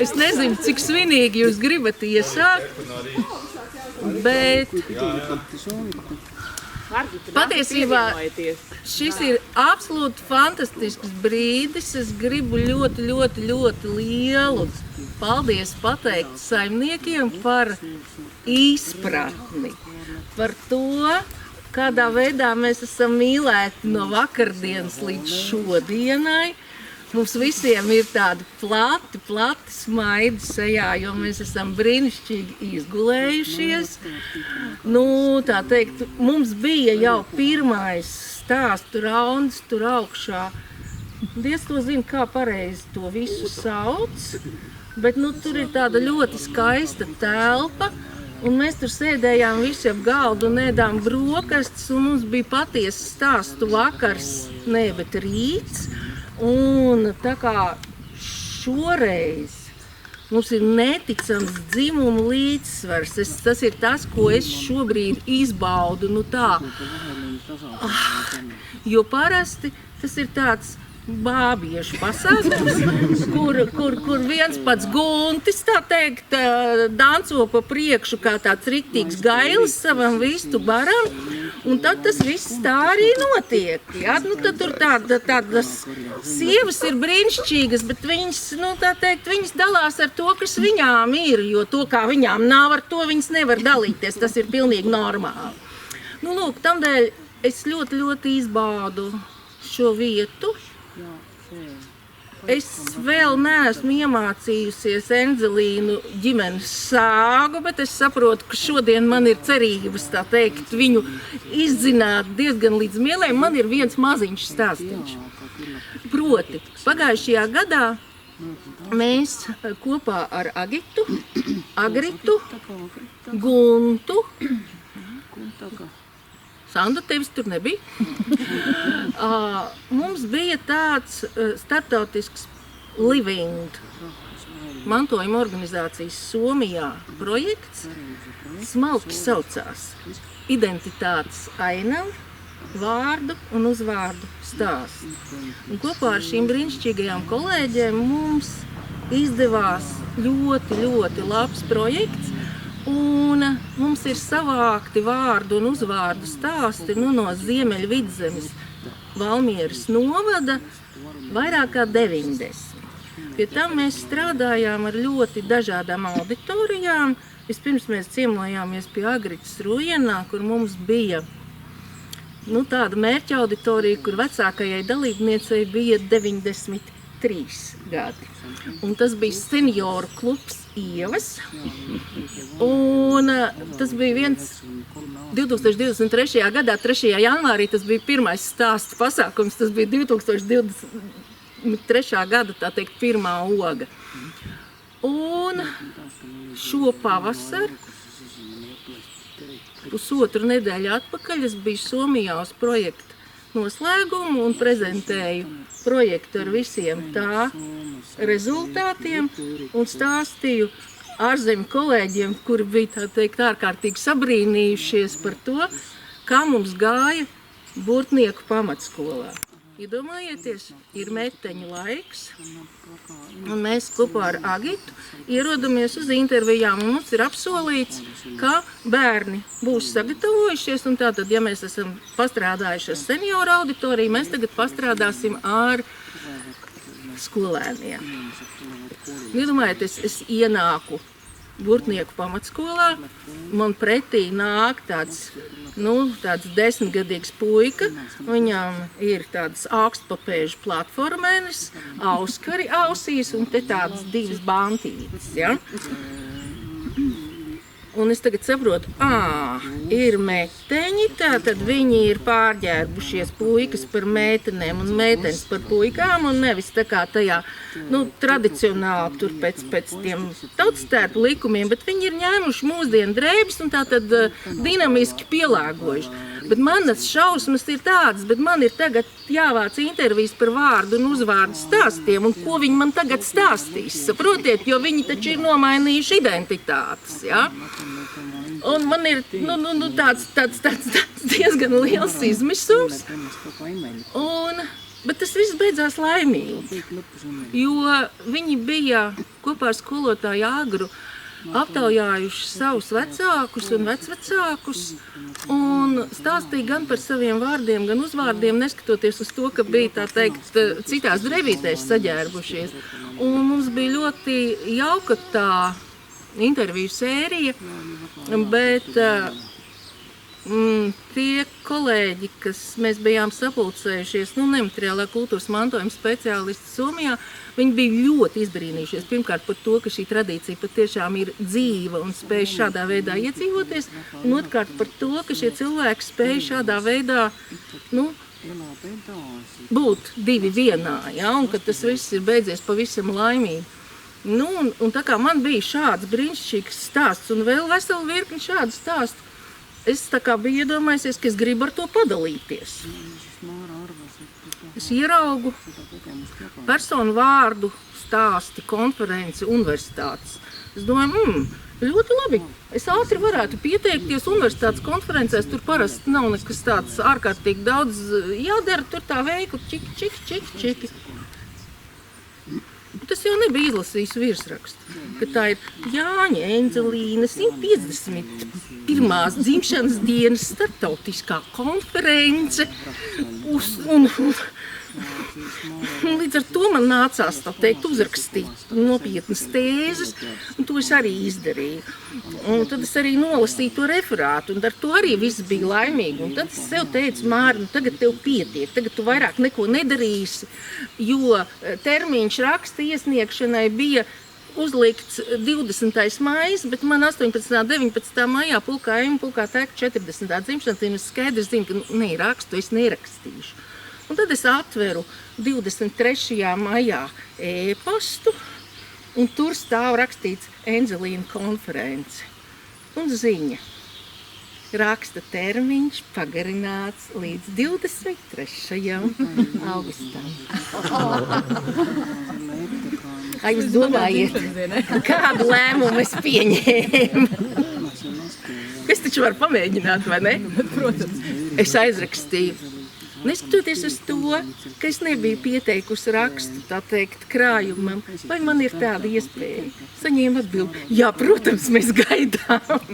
Es nezinu, cik svinīgi jūs gribat iesākt, bet patiesībā šis ir absolūti fantastisks brīdis. Es gribu ļoti lielu paldies pateikt saimniekiem par izpratni, par to, kādā veidā mēs esam mīlēti no vakardienas līdz šodienai. Mums visiem ir tādi plati smaidi sejā, jo mēs esam brīnišķīgi izgulējušies. Tā teikt, mums bija jau pirmais stāstu rauns tur augšā. Dievs to zina, kā pareizi to visu sauc, bet tur ir tāda ļoti skaista telpa. Un mēs tur sēdējām visi ap galdu un ēdām brokastis, un mums bija patiesi stāstu vakars, bet rīts. Un tā kā šoreiz mums ir neticams dzimumu līdzsvars, tas ir tas, ko es šobrīd izbaudu, jo parasti tas ir tāds bābiešu pasākums, kur viens pats guntis, tā teikt, danco pa priekšu kā tāds riktīgs gailis savam vistu baram, un tad tas viss tā arī notiek. Ja? Tad tur tādas sievas ir brīnišķīgas, bet viņas, tā teikt, viņas dalās ar to, kas viņām ir, jo to, kā viņām nav, ar to viņas nevar dalīties, tas ir pilnīgi normāli. Tamdēļ es ļoti izbaudu šo vietu. Es vēl neesmu iemācījusies Enzelīnu ģimenes sāgu, bet es saprotu, ka šodien man ir cerības, tā teikt, viņu izzināt diezgan līdz mielēm. Man ir viens maziņš stāstīņš. Proti, pagājušajā gadā mēs kopā ar Agritu, Guntu, Sandra, tevis tur nebija. Mums bija tāds starptautisks Living mantojuma organizācijas Somijā projekts. Smalki saucās Identitātes ainava, vārdu un uzvārdu stāstu. Un kopā ar šīm brīnišķīgajām kolēģiem mums izdevās ļoti labs projekts. Un mums ir savākti vārdu un uzvārdu stāsti no Ziemeļvidzemes Valmieras novada vairāk kā 90. Pie tam mēs strādājām ar ļoti dažādām auditorijām. Vispirms mēs ciemojāmies pie Agritas Rujenā, kur mums bija tāda mērķa auditorija, kur vecākajai dalībniecei bija 93 gadi. Un tas bija senioru klubs Ievas, un tas bija viens 2023. Gadā, 3. janvārī, tas bija pirmais stāstu pasākums, tas bija 2023. gada, tā teikt, pirmā oga. Un šo pavasaru, pusotru nedēļu atpakaļ, es biju Somijā uz projektu noslēgumu un prezentēju projektu ar visiem tā rezultātiem un stāstīju ārzemju kolēģiem, kuri bija, tā teikt, ārkārtīgi sabrīnījušies par to, kā mums gāja Burtnieku pamatskolā. Iedomājieties, ir meteņu laiks, un mēs kopā ar Agitu ierodamies uz intervijām, un mums ir apsolīts, ka bērni būs sagatavojušies, un tātad, ja mēs esam pastrādājuši ar senioru auditoriju, mēs tagad pastrādāsim ar skolēniem. Iedomājieties, es ienāku Burtnieku pamatskolā, man pretī nāk tāds 10-gadīgs puika, viņam ir tādas augstpapēžu platformēnes, auskari ausīs un te tādas 2 bantītes, ja? Un es tagad saprotu, ir meteņi, tātad viņi ir pārģērbušies puikas par meitenēm un meitenes par puikām, un nevis tā kā tajā, tradicionāli tur pēc tiem tautstērpu likumiem, bet viņi ir ņēmuši mūsdienu drēbes un tātad dinamiski pielāgojuši. Bet manas šausmas ir tādas, bet man ir tagad jāvāc intervijas par vārdu un uzvārdu stāstiem, un ko viņi man tagad stāstīs, saprotiet, jo viņi taču ir nomainījuši identitātes, ja? Un man ir tāds diezgan liels izmisums, un Bet tas viss beidzās laimīgi, jo viņi bija kopā ar skolotāju Agru aptaujājuši savus vecākus un vecvecākus un stāstīja gan par saviem vārdiem, gan uzvārdiem, neskatoties uz to, ka bija, tā teikt, citās drevītēs saģērbušies. Un mums bija ļoti jauka tā interviju sērija, bet tie kolēģi, kas mēs bijām sapulcējušies, nemateriālā kultūras mantojuma speciālisti Somijā, viņi bija ļoti izbrīnījušies. Pirmkārt par to, ka šī tradīcija patiešām ir dzīva un spēj šādā veidā iedzīvoties, un otrkārt par to, ka šie cilvēki spēj šādā veidā, būt divi vienā, ja, un ka tas viss ir beidzies pavisam laimīgi. Un tā kā man bija šāds brīnišķīgs stāsts un vēl vesela virkni šādu stāstu, es tā kā biju iedomājusies, ka es gribu ar to padalīties. Es ieraugu personu vārdu stāsti, konferenci, universitātes. Es domāju, ļoti labi. Es ātri varētu pieteikties universitātes konferencēs, tur parasti nav nekas tāds ārkārtīgi daudz jādara, tur tā veikli čiki. Tas jau nebija izlasījis virsrakstu, ka tā ir Jāņa Enzelīna 151. dzimšanas dienas starptautiskā konference. Līdz ar to man nācās, tā teikt, uzrakstīt nopietnas tēzes, un to es arī izdarīju. Un tad es arī nolasīju to referātu, un ar to arī viss bija laimīgi. Un tad es sev teicu, Māri, tagad tev pietiek, tagad tu vairāk neko nedarīsi, jo termiņš raksta iesniegšanai bija uzlikts 20. maijs, bet man 18. 19. maijā pulkā tēka 40. dzimšanas diena, es skaidrs zinu, ka nerakstu, es nerakstīšu. Un tad es atveru 23. maijā e-pastu, un tur stāv rakstīts Enzelīna konference. Un ziņa. Raksta termiņš pagarināts līdz 23. augustam. Ai, jūs domājiet, kādu lēmumu es pieņēmu? Es taču varu pamēģināt, vai ne? Protams. Es aizrakstīju. Neskatoties uz to, ka es nebiju pieteikusi rakstu, tā teikt, krājumam, vai man ir tāda iespēja? Saņēmu atbildi, jā, protams, mēs gaidām.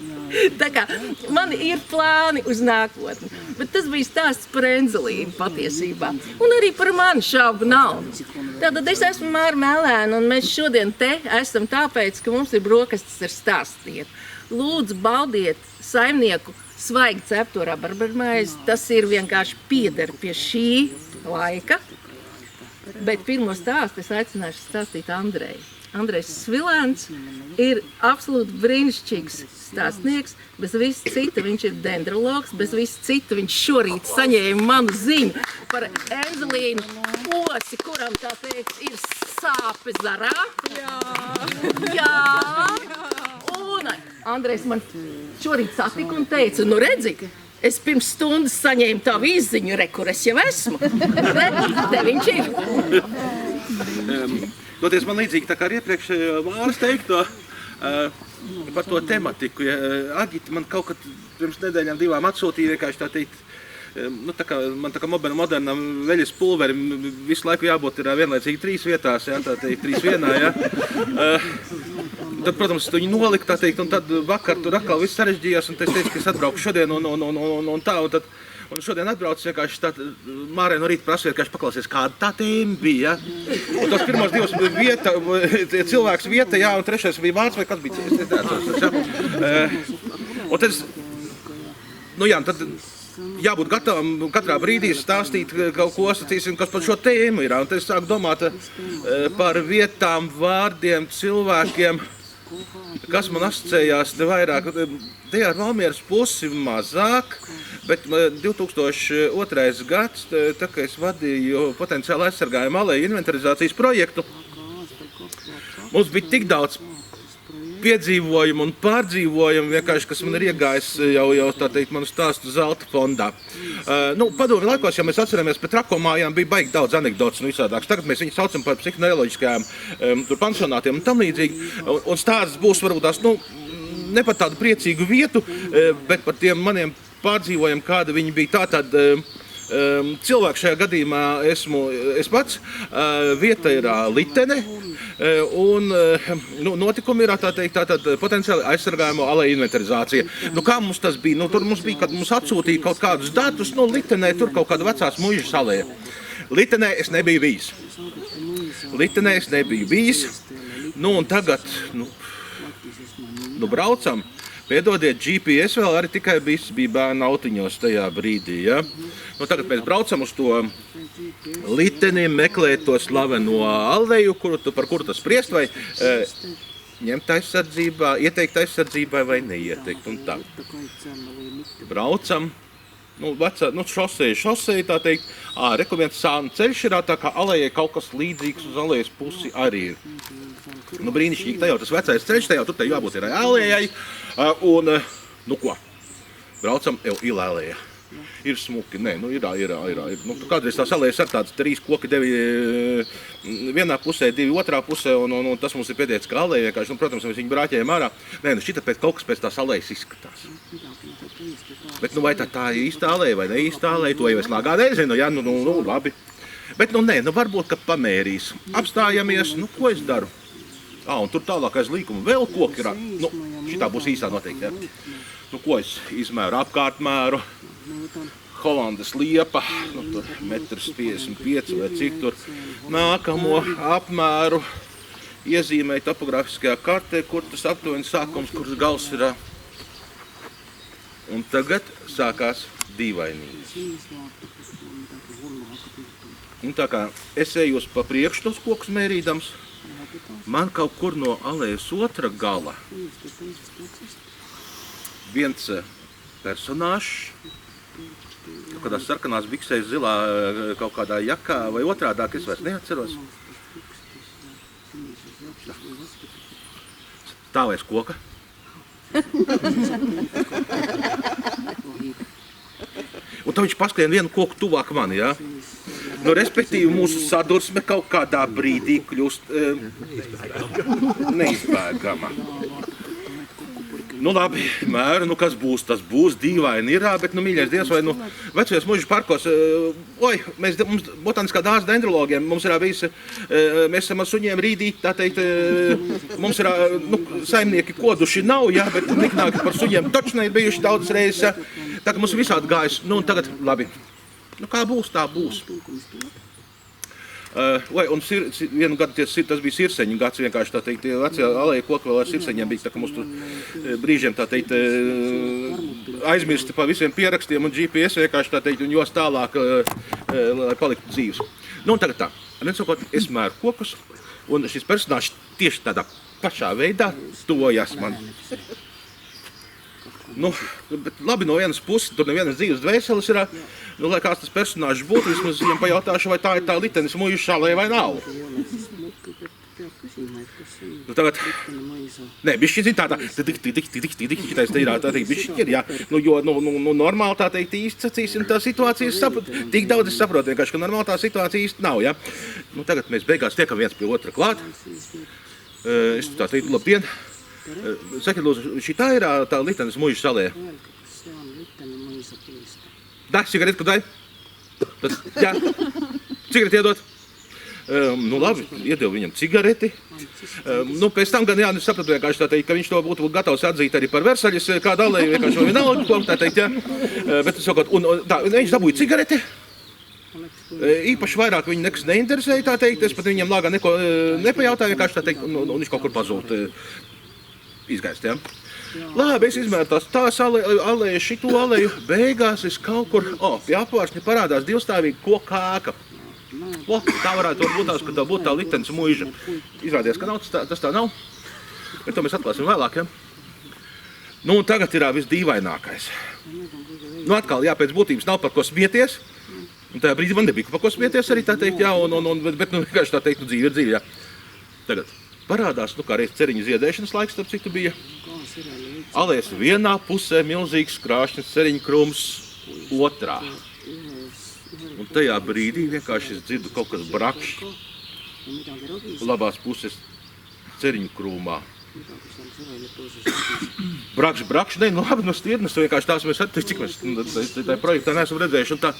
Tā kā man ir plāni uz nākotni, bet tas bija stāsts par Enzelīnu patiesībā. Un arī par mani šaubu nav. Tātad es esmu Māra Melēna, un mēs šodien te esam tāpēc, ka mums ir brokastis ar stāstiem. Lūdzu, baudiet saimnieku svaigi cepto rabarbermaizi, tas ir vienkārši pieder pie šī laika, bet pirmo stāstu es aicināšu stāstīt Andreju. Andrejs Svilēns ir absolūti brīnišķīgs stāstnieks, bez viss cita viņš ir dendrologs, bez viss cita viņš šorīt saņēma manu ziņu par Enzelīnu osi, kuram tā teikt ir sāpes zarā. Jā. Un Andrejs man šorīt satika un teica, nu redzi, es pirms stundas saņēmu tavu izziņu, kur es jau esmu. Te viņš ir. Doties man līdzīgi tā kā ar iepriekš Māras teikto par to tematiku. Agita man kaut kad pirms nedēļām 2 atsūtīja vienkārši tā teikt, man tā kā modernam veļas pulverim visu laiku jābūt ir vienlaicīgi 3 vietās, ja, tā teikt, 3 vienā, ja. Tad, protams, tu viņu noliku, tā teikt, un tad vakar tur atkal viss sarežģījās, un es teicu, ka es atbrauku šodien un tā, un šodien atbraucu vienkārši tā, Mārai no rīta prasīja, vienkārši paklausies, kāda tā tēma bija, ja. Un tos pirmos 2 vieta, cilvēks vieta, jā, un 3. bija vārds, vai kas bija, es neatceros, ja. Un tad, tad jābūt gatavam katrā brīdī stāstīt kaut ko, sacīsim, kas par šo tēmu ir. Un tad es sāku domāt par vietām, vārdiem, cilvēkiem, kas man asociējās te vairāk. Te ar Valmieras pusi mazāk, bet 2002. gads, tā kā es vadīju potenciāli aizsargājumu aleju inventarizācijas projektu, mums bija tik daudz piedzīvojumu un pārdzīvojumu, vienkārši, kas man ir iegājis jau tā teikt, manu stāstu zelta fondā. Padomju laikos, ja mēs atceramies, pēc trakomājām bija baigi daudz anekdotas un visādāks. Tagad mēs viņus saucam par psihoneiroloģiskajām pansionātiem un tam līdzīgi. Un stāsts būs varbūt tās, ne par tādu priecīgu vietu, bet par tiem maniem pārdzīvojumiem, kāda viņi bija. Tātad Cilvēks šajā gadījumā esmu es pats. Vieta ir Litene. Un notikumi ir tātad potenciāli aizsargājamo aleju inventarizācija. Kā mums tas bija? Tur mums bija, kad mums atsūtīja kaut kādus datus, Litenē tur kaut kāda vecās muižas aleja. Litenē es nebiju bijis. Un tagad, braucam. Piedodiet, GPS vēl arī tikai bija bērnu autiņos tajā brīdī. Ja? Tagad mēs braucam uz to Liteni, meklēt to slaveno aleju, par kuru tas spriest, vai ņemt aizsardzībā, ieteikt aizsardzībai vai neieteikt. Un tā. Braucam. Šoseja, tā teikt. Rekomendēt sānu ceļš ir tā kā alejai kaut kas līdzīgs uz alejas pusi arī ir. Brīnišķīgi, tā jau tas vecais ceļš, tur te jābūt ir alejai. Un, ko? Braucam jau ilēlējā. Ir smuki, ir. Kādreiz tās alējas ar tāds 3 koki, 9 vienā pusē, 2 otrā pusē, un tas mums ir pieteicis kā alēja. Protams, mēs viņu brāķējam ārā. Šita kaut kas pēc tās alējas izskatās. Bet vai tā ir īsta alēja vai ne īsta alēja, to jau es lāgā nezinu, ja, labi. Bet varbūt, ka pamērīs. Apstājamies, ko es daru? Un tur tālāk aiz līkuma vēl koki ir. Šitā būs īsā noteikti, ja. Ko es izmēru apkārtmēru? Holandas liepa, tur 1,55 m vai cik tur. Nākamo apmēru iezīmēju topografiskajā kartē, kur tas aptuveni sākums, kur gals ir. Un tagad sākās dīvainīgi. Tā kā es eju pa priekšu tos kokus mērīdams, man kaut kur no alejas otra gala viens personāžs, kādās sarkanās biksēs, zilā kaut kādā jakā vai otrādāk, es vairs neatceros. Stāvēs koka. Un tad viņš paskrien vienu koku tuvāk mani, ja? Respektīvi, mūsu sadursme kaut kādā brīdī kļūst neizbēgama. Labi, mēru, kas būs, tas būs, dīvaini ir, bet, mīļais Dievs, vai, vecajos muižu parkos, mums botaniskā dārza dendrologiem, mums ir bijis, mēs esam ar suņiem rīdīt, tā teikt, mums ir, saimnieki koduši nav, ja, bet niknāki par suņiem točnai bijuši daudz reizes, ja. Tā kā mums visādi gājis, un tagad, labi, kā būs, tā būs. Un vienu gadu tas bija sirseņu gads, vienkārši tā teikt, vecie aleja koki vēl ar sirseņiem bija, tā kā mums tur brīžiem tā teikt aizmirsti pa visiem pierakstiem un GPS vienkārši tā teikt un jos tālāk, lai paliktu dzīves. Un tagad tā, nesakot, es mēru kokus un šis personāžs tieši tādā pašā veidā tuvojas man. Bet labi no vienas puses, tur nevienas dzīves dvēseles ir, lai kāds tas personāžs būtu, vismaz viņam pajautāšu, vai tā ir tā Litenes muiža aleja vai nav. Tagad, bišķi zin tā, šitais te ir, tā teikt, bišķi ir, jā. Jo, normāli tā teikt, īsti sacīsim, tā situācija tik daudz es saprotu, vienkārši, ka normāli tā situācija īsti nav, jā. Tagad mēs beigās tiekam viens pie otra klāt. Es tā teikt, labdien. Sakiet, lūdzu, šitā ir tā Litenes muižas aleja? Da, cigaretu, kad vai? Jā, cigareti iedot. Labi, iedevu viņam cigareti. Pēc tam gan es sapratu vienkārši tā teikt, ka viņš to būtu gatavs atzīt arī par Versaļas kādu aleju, vienkārši vienalga, ko tā teikt, jā. Bet es sakot, viņš dabūja cigareti. Īpaši vairāk viņu nekas neinteresēja, tā teikt, es pat viņam lāgā neko nepajautāju, vienkārši tā teikt, un viņš kaut kur pazūd. Izgaist, ja? Labi, es izmēru tās aleju, šito aleju, beigās es kaut kur, pie apvāršņa parādās divstāvīga koka ēka. Tā varētu būt tās, ka tā būtu tā Litenes muiža. Izrādījās, ka nav, tas tā nav, bet to mēs atklāsim vēlāk, ja? Un tagad ir visdīvainākais. Atkal, jā, pēc būtības nav par ko smieties, un tajā brīdī man nebija par ko smieties arī, tā teikt, jā, bet vienkārši tā teikt, dzīve ir dzīve, jā. Tagad. Parādās, kā reiz ceriņu ziedēšanas laiks, starp citu bija. Alejas vienā pusē milzīgs krāšņas ceriņu krūms otrā. Un tajā brīdī vienkārši es dzirdu kaut kas brakšķi. Labās puses ceriņu krūmā. Brakšķi, labi, no stiednes vienkārši tās mēs cik mēs tā projektā neesam redzējuši. Un tā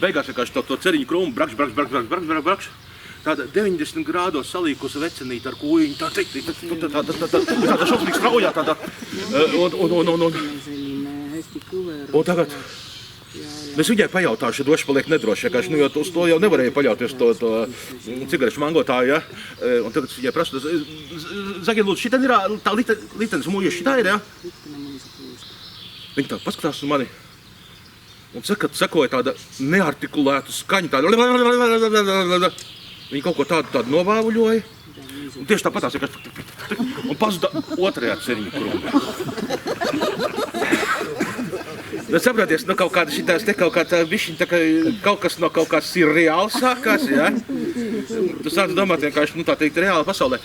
beigās vienkārši to ceriņu krūmu brakš. Tāda 90 grādos salīkusi vecenīte ar kūjiņu, tāda šausmīgs raujā, tāda. Un tagad es viņai pajautāšu, droši paliek nedroši, vienkārši, jo uz to jau nevarēja paļauties to cigarešu mangotāju, ja? Un tagad viņai prasu, Zagien, lūdzu, šitā ir tā litenes mūja, šitā ir, ja? Viņa tā paskatās uz mani un sekoja tāda neartikulēta skaņa, tāda. Viņa kaut ko tādu novāvuļoja, un tieši tāpatās un pazuda otrajā ceriņu krūmē. Bet saproties, nu kaut kāda šitās te kaut kāda bišķiņ, kaut kas no kaut kāds ir reāls sākās, ja? Tu sāc domāt vienkārši, tā teikt, reāli pasaulē.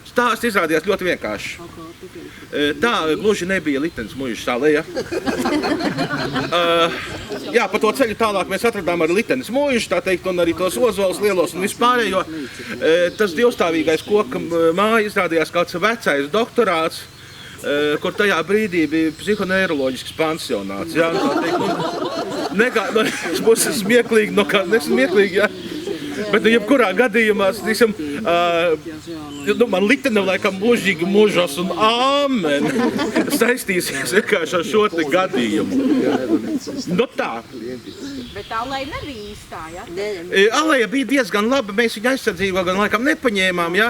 Stāsts izrādījās ļoti vienkārši. Tā gluži nebija litenes mūža salē, ja? Jā, pa to ceļu tālāk mēs atradām arī litenes mūžu, tā teikt, un arī tos ozolus lielos un vispārējo. Tas divstāvīgais koka māja izrādījās kāds vecais doktorāts, kur tajā brīdī bija psihoneiroloģisks pansionāts, ja? Tā teikt, es būs smieklīgi, nesmieklīgi, ja? Bet jebkurā gadījumā, man litene laikam mūžīgi mūžos un āmen saistīsies vienkārši ar šo te gadījumu. Nu tā. Bet aleja nebija īstā, ja? Aleja bija diezgan laba, mēs viņu aizsardzību gan laikam nepaņēmām, ja?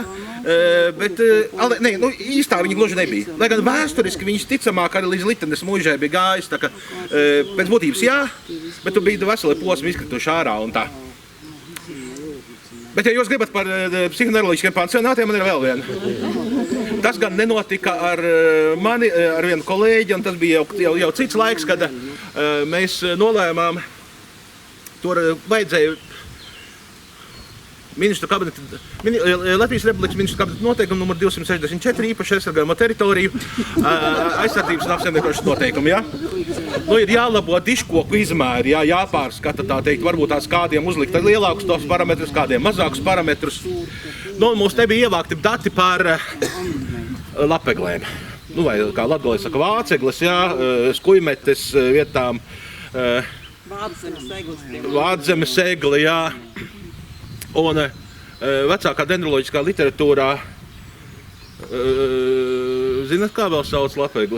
Bet īstā viņa gluži nebija. Lai gan vēsturiski viņš ticamāk arī līdz litenes mūžai bija gājis, tā ka pēc būtības jā, bet tu bija veseli posmi izkrituši ārā un tā. Bet, ja jūs gribat par psihoneiroloģiskiem pansionātiem, man ir vēl viena. Tas gan nenotika ar mani, ar vienu kolēģi, un tas bija jau cits laiks, kad mēs nolēmām, tur vajadzēja Latvijas Republikas ministru kabineta noteikumu numur 264 īpaši aizsargājamo teritoriju aizsardzības un apsaimniekošanas noteikumu, ja? Ir jālabo diškoku izmēri, ja? Jāpārskata, tā teikt, varbūt tās kādiem uzlikt lielākus tos parametrus, kādiem mazākus parametrus. Mums nebija ievākti dati par lapeglēm. Vai kā latgalē saka, vācegles, ja? Skujmetes vietām. Vādzemes egli, jā. Un vecākā dendroloģiskā literatūrā, zināt, kā vēl sauc lapegli?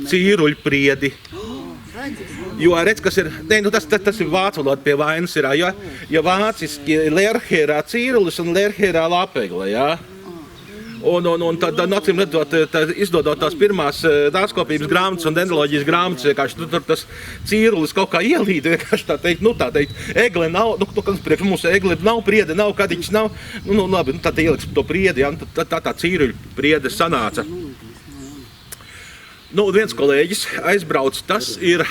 Cīruļpriedi. Jo redz, kas ir, tas ir vācu valoda pie vainas ir, ja vāciski lerherā cīrulis un lerherā lapegli, jā. Un tad, acīm redzot, izdodot tās pirmās dārzkopības grāmatas un dendroloģijas grāmatas, vienkārši tur tas cīrulis kaut kā ielīd, vienkārši tā teikt, egle nav, priekš mums egle nav, priede nav, kadiņš nav, labi, tad ieliks to priedi, ja, tā cīruļu priede sanāca. Viens kolēģis aizbrauc, tas ir,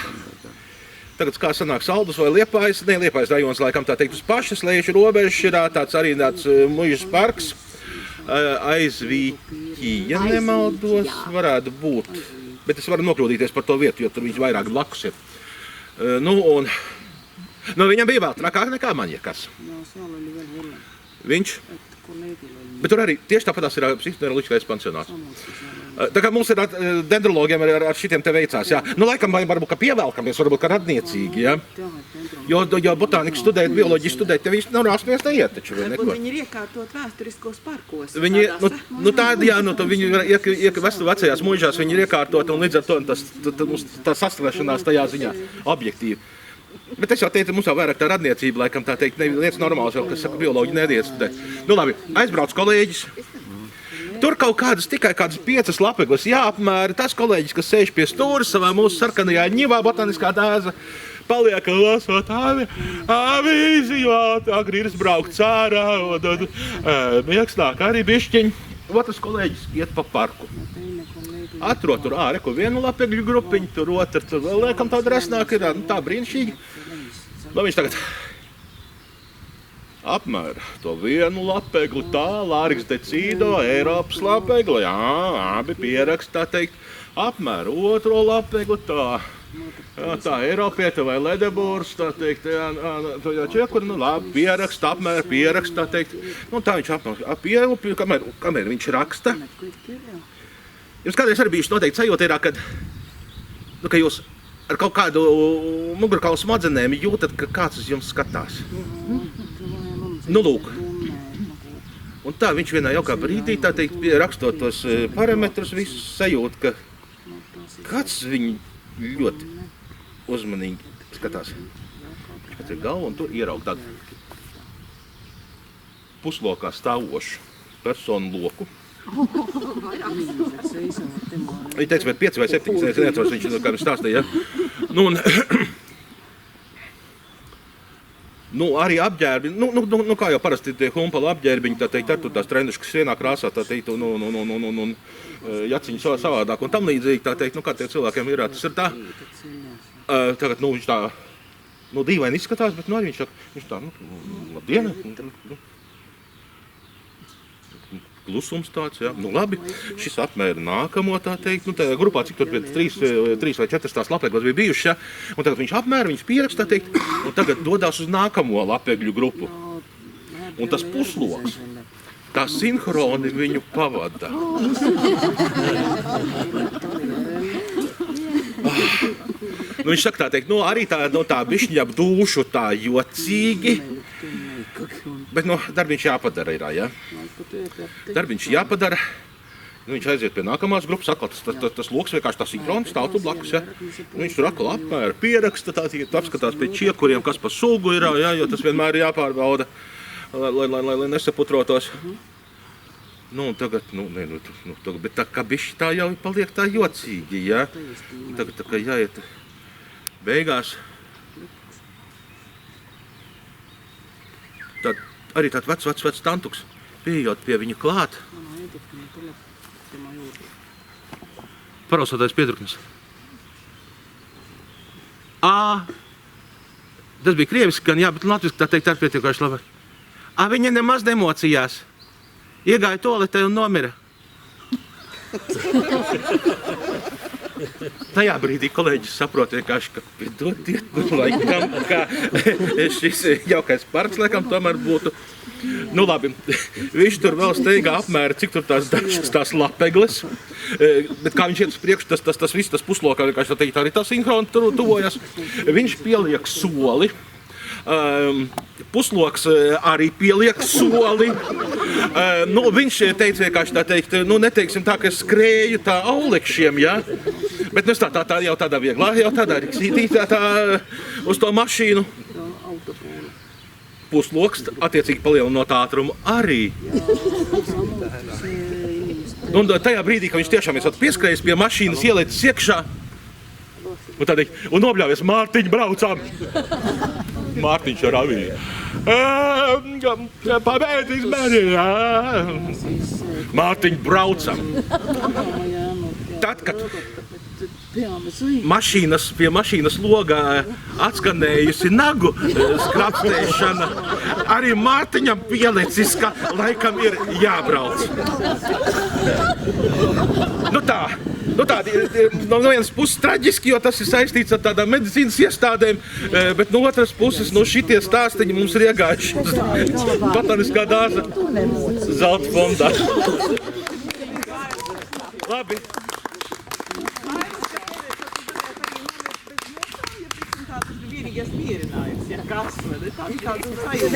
tagad kā sanāk Saldus vai Liepājas, Liepājas rajons, laikam tā teikt, uz pašas lejuši robežas ir tāds arī tāds muižas parks, Aizvīķi, ja nemaldos, varētu būt, bet es varu nokļūdīties par to vietu, jo tur viņš vairāk blakus ir. Viņam bija vēl trakāk nekā man, ja kas. Viņš, bet tur arī tieši tāpatās ir psihoneiroloģiskais pansionāts. Tā kā mums ir dendrologiem ar šitiem te veicās, jā. Laikam varbūt, ka pievelkamies, varbūt, ka radniecīgi, jā. Jo botāniku studēt, bioloģiju studēt, ja viņš nav rāsties neiet taču, vai neko. Viņi ir iekārtot vēsturiskos parkos. Viņi, tādi, jā, viņi vecajās mūžās viņi ir iekārtot, un līdz ar to tā sastrēšanās tajā ziņā objektīvi. Bet es jau teicu, mums jau vairāk tā radniecība, laikam tā teikt, neviens normāls jau, kas saka, bioloģi nediet studēt. Labi, aizbrauc kolēģis. Tur kaut kādas, tikai kādas 5 lapegles jāapmēra. Tas kolēģis, kas sēž pie stūra savā mūsu sarkanajā ņivā botaniskā dārza, paliek lasot avīzi, jo agri ir braukts ārā, un miegs nāk arī bišķiņ. Otrs kolēģis iet pa parku. Atrod tur reku vienu lapegļu grupiņu, tur otru, tur vēl liekam tāda resnāk ir, tā brīnišķīgi. Viņš tagad apmēra to vienu lapegli, tā, Lārgs Decido, Eiropas lapegli, jā, abi pierakst, tā teikt, apmēra otro lapegli, tā, Eiropieta vai Ledebūrs, tā teikt, jā, čekur, labi, pierakst, apmēra, pierakst, tā teikt, tā viņš apmēra, kamēr viņš raksta. Jums kādreiz arī bijuši noteikti sajūta ir, ka jūs ar kaut kādu mugurkaulu smadzenēm jūtat, ka kāds uz jums skatās. Nu, lūk. Un tā viņš vienā jaukā brīdī, tā teikt, rakstot tos parametrus, visus sajūt, ka kāds viņu ļoti uzmanīgi skatās. Viņš pēc ir galvu un tur ieraug tādu puslokā stāvošu personu loku. Viņa teica, bet 5 vai 7, es neatceros, viņš kā viņš stāstīja. Nu, un, nu, arī apģērbi, nu, kā jau parasti tie humpala apģērbiņi, tā teikt, ar tur tās trenduškas vienā krāsā, tā teikt, un jaciņi savādāk, un tam līdzīgi, tā teikt, nu, kā tie cilvēkiem ir, tas ir tā, tagad, nu, viņš tā, nu, dīvaini izskatās, bet, nu, arī viņš tā, nu, labdien, klusums tāds, jā. Nu labi, šis apmēra nākamo, tā teikt, nu tajā grupā, cik tur 3 vai 4 tās lapeglas bija bijušas, jā. Un tagad viņš apmēra, viņš pieraksta, tā teikt, un tagad dodās uz nākamo lapegļu grupu. Un tas pusloks, tā sinhroni viņu pavada. Nu viņš saka, tā teikt, nu arī tā, no tā bišķiņa ap dūšu tā jocīgi, bet, nu, darbiņš jāpadara ir, jā. Darbiņš jāpadara, nu, viņš aiziet pie nākamās grupas, atkal tas loks vienkārši tā sinhroni stāv tu blakus, jā. Nu, viņš tur atkal apmēra, pieraksta, tā tikai apskatās pie čiekuriem, kas pa sugu ir, jā, jo tas vienmēr ir jāpārbauda, lai nesaputrotos. Nu, un tagad, bet tā kā bišķi tā jau paliek tā jocīgi, jā. Un tagad tā kā jāiet beigās. Tad arī tāds vecs tantuks, pieejot pie viņa klāt. Parausotais piedruknis. Tas bija krieviski, gan jā, bet latviski tā teikt ar pietiekoši labi. Viņa nemaz nemocījās. Iegāja toaletē un nomira. Tajā brīdī kolēģis saprot vienkārši, ka piedodiet, laikam, ka šis jaukais parks, laikam, tomēr būtu. Nu labi, viņš tur vēl steigā apmēra, cik tur tās lapegles, bet kā viņš iet uz priekšu, tas viss, tas puslokā, vienkārši tā teikt, arī tā sinhroni tur tuvojas. Viņš pieliek soli. Pusloks arī pieliek soli. Nu, viņš teica vienkārši tā teikt, nu neteiksim tā, ka es skrēju tā aulekšiem, jā. Bet nu, tā jau tādā vieglā, jau tādā riksītī, tā uz to mašīnu. Pusloks attiecīgi palielinot ātrumu arī. Un tajā brīdī, kad viņš tiešām esot pieskrējis pie mašīnas, ielēcis iekšā, un nobļāvies, Mārtiņ, braucām! Mārtiņš ar aviju. Pabeidīs mani, Mārtiņ, braucam. Tad, kad pie mašīnas logā atskanējusi nagu skrapstēšana, arī Mārtiņam pielicis, ka laikam ir jābrauc. Nu tā, no vienas puses traģiski, jo tas ir saistīts ar tādām medicīnas iestādēm, bet no otras puses, šitie stāstiņi mums ir iegājuši Botaniskā dārza zelta fondā. Labi.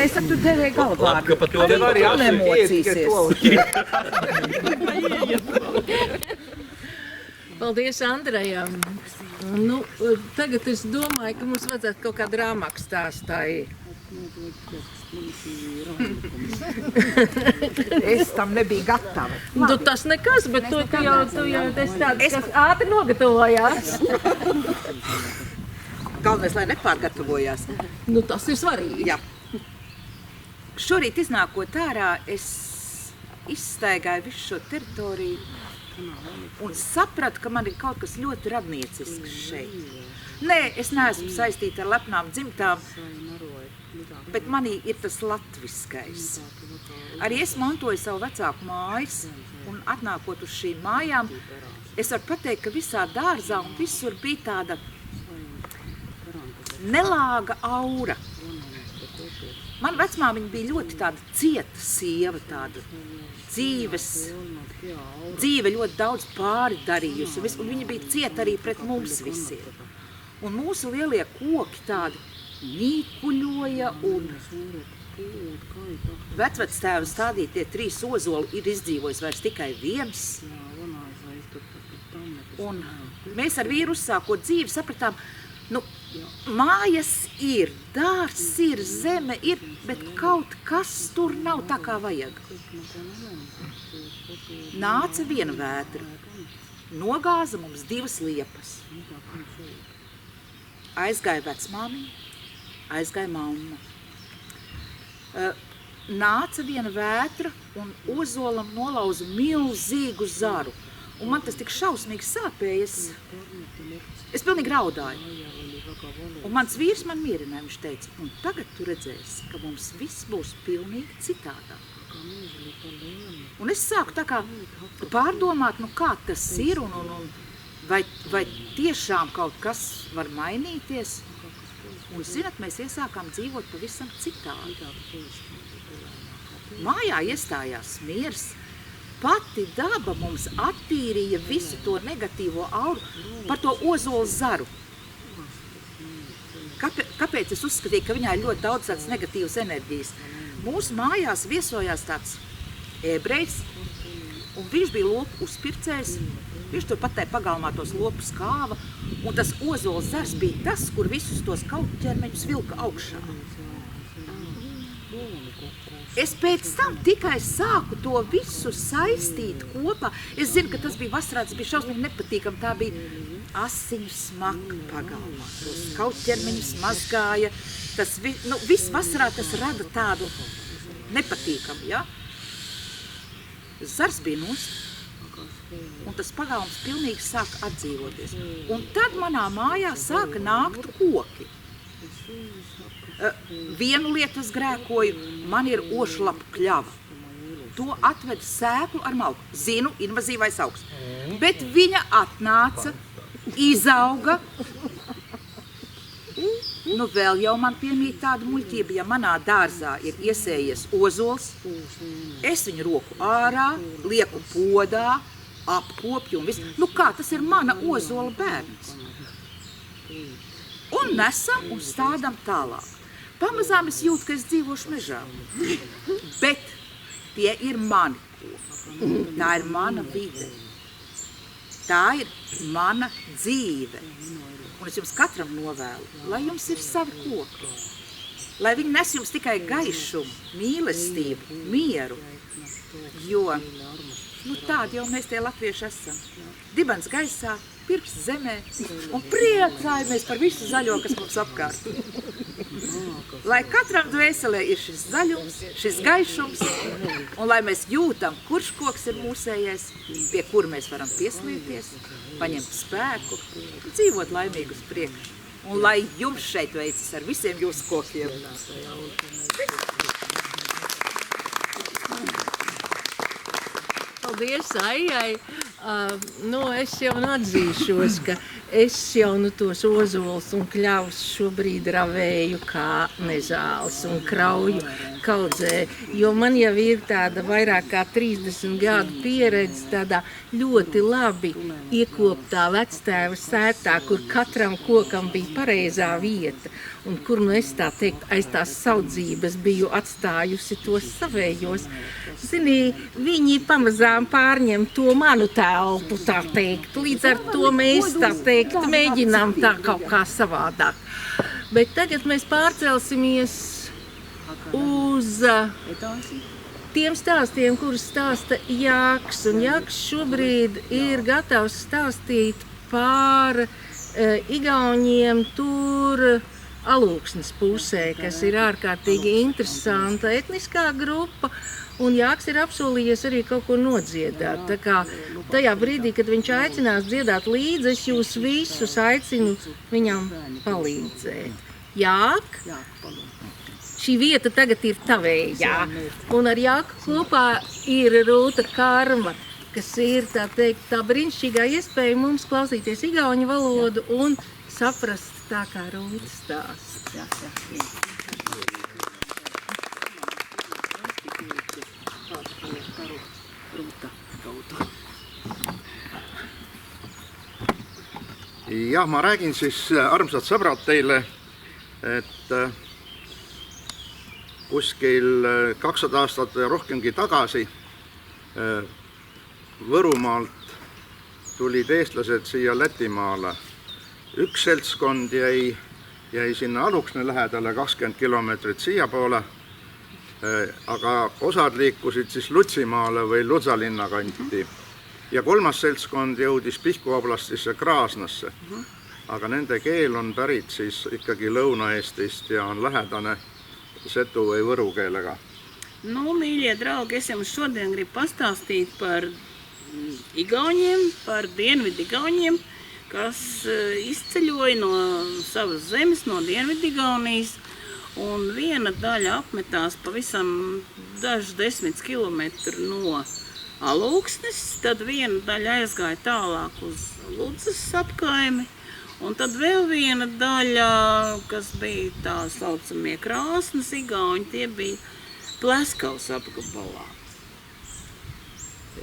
Es tu tevi galvā. Ka pa to nevar nemocīsies. Paldies Andrejam. Nu, tagad es domāju, ka mums vajadzētu kaut kā drāmāku stāstāji. Es tam nebiju gatava. Nu, tas nekas, bet tu jau esi tāds, kas ātri nogatavojās. Galvenais, lai nepārgatavojās. Nu, tas ir svarīgi. Jā. Šorīt iznākot ārā, es izstaigāju visu šo teritoriju un sapratu, ka man ir kaut kas ļoti radniecisks šeit. Nē, es neesmu saistīta ar lepnām dzimtām, bet manī ir tas latviskais. Arī es montoju savu vecāku mājas, un atnākot uz šīm mājām, es varu pateikt, ka visā dārzā un visur bija tāda nelāga aura. Man vecmāmiņa bija ļoti tāda cieta sieva, tāda dzīve ļoti daudz pāri darījusi, un viņa bija cieta arī pret mums visiem. Un mūsu lielie koki tādi nīkuļoja un vecvectēva stādītie 3 ozoli ir izdzīvojis vairs tikai 1. Un mēs ar vīru uzsākot dzīvi sapratām, nu, mājas ir, dārs ir, zeme ir, bet kaut kas tur nav tā kā vajag. Nāca viena vētra, nogāza mums 2 liepas. Aizgāja vecmāmiņa, aizgāja mamma. Nāca viena vētra un ozolam nolauza milzīgu zaru. Un man tas tik šausmīgi sāpēja, es pilnīgi raudāju. Un mans vīrs man mierināja, viņš teica, un tagad tu redzēsi, ka mums viss būs pilnīgi citādāk. Un es sāku tā kā pārdomāt, nu kā tas ir un vai tiešām kaut kas var mainīties. Un, zinat, mēs iesākām dzīvot pavisam citādi. Mājā iestājās miers. Pati daba mums attīrīja visu to negatīvo auru par to ozolu zaru. Kāpēc es uzskatīju, ka viņā ir ļoti daudz tādas negatīvas enerģijas? Mūsu mājās viesojās tāds ebrejs, un viņš bija lopu uzpircējs. Viņš tur pat tai pagalmā tos lopus kāva, un tas ozols zars bija tas, kur visus tos kautķermeņus vilka augšā. Es pēc tam tikai sāku to visu saistīt kopā. Es zinu, ka tas bija vasarā, tas bija šausmīgi nepatīkami. Tā bija asiņu smaka pagalmā. Tos kautķermeņus mazgāja. Viss vasarā tas rada tādu nepatīkamu, ja? Zars bija nost. Un tas pagalms pilnīgi sāka atdzīvoties. Un tad manā mājā sāka nākt koki. Vienu lietu es grēkoju, man ir ošlapu kļava. To atveda sēklu ar malku. Zinu, invazīvais augs. Bet viņa atnāca, izauga. Nu vēl jau man piemīt tāda muļķība, ja manā dārzā ir iesējies ozols, es viņu roku ārā, lieku podā, apkopju un viss. Nu kā, tas ir mana ozola bērns. Un nesam un stādam tālāk. Pamazām es jūtu, ka es dzīvošu mežā. Bet tie ir mani koki. Tā ir mana vide. Tā ir mana dzīve. Un es jums katram novēlu, lai jums ir savi koki. Lai viņi nes jums tikai gaišumu, mīlestību, mieru. Jo tādi jau mēs tie latvieši esam. Dibens gaisā, pirksts zemē un priecājamies par visu zaļo, kas mums apkārt. Lai katram dvēselē ir šis zaļums, šis gaišums, un lai mēs jūtam, kurš koks ir mūsējais, pie kura mēs varam pieslīties, paņemt spēku, dzīvot laimīgi uz priekšu. Un lai jums šeit veicas ar visiem jūsu kokiem. Paldies, Aijai. Es jau atzīšos, ka es jau tos ozolus un kļavus šobrīd ravēju kā nezāles un krauju kaudzē, jo man jau ir tāda vairāk kā 30 gadu pieredze tādā ļoti labi iekoptā vectēva sētā, kur katram kokam bija pareizā vieta un kur, es tā teikt, aiz tās saudzības biju atstājusi tos savējos. Zini, viņi pamazām pārņem to manu telpu, tā teikt. Līdz ar to mēs, tā teikt, mēģinām tā kaut kā savādāk. Bet tagad mēs pārcelsimies uz tiem stāstiem, kurus stāsta Jāks. Un Jāks šobrīd ir gatavs stāstīt par igauņiem tur Alūksnes pusē, kas ir ārkārtīgi interesanta etniskā grupa. Un Jāks ir apsolījies arī kaut ko nodziedāt. Tā kā tajā brīdī, kad viņš aicinās dziedāt līdzi, es jūs visus aicinu viņam palīdzēt. Jāk, šī vieta tagad ir tavējā. Un ar Jāku kopā ir Rūta Karma, kas ir, tā teikt, tā brīnišķīgā iespēja mums klausīties igauņu valodu un saprast tā, kā Rūta stāsta. Jah, ma räägin siis, armsad sõbrad, teile, et kuskil 200 aastat või rohkemgi tagasi Võrumaalt tulid eestlased siia Lätimaale. Üks seltskond jäi sinna Aluksne lähedale 20 kilomeetrit siiapoole, aga osad liikusid siis Lutsimaale või Ludsalinna kanti. Ja kolmas seltskond jõudis Pihkva oblastisse Kraasnasse, aga nende keel on pärit siis ikkagi Lõuna-Eestist ja on lähedane setu või võru keelega. Nu, mīļie draugi, es jums šodien gribu pastāstīt par Igauniem, par Dienvidu Igauniem, kas izceļoja no savas zemes, no Dienvidu Igaunijas, un viena daļa apmetās pavisam dažus 10 kilometru no Alūksnes, tad viena daļa aizgāja tālāk uz Ludzas apkaimi, un tad vēl viena daļa, kas bija tā saucamie Krāsnas igauņi, tie bija Pleskavas apgabalā.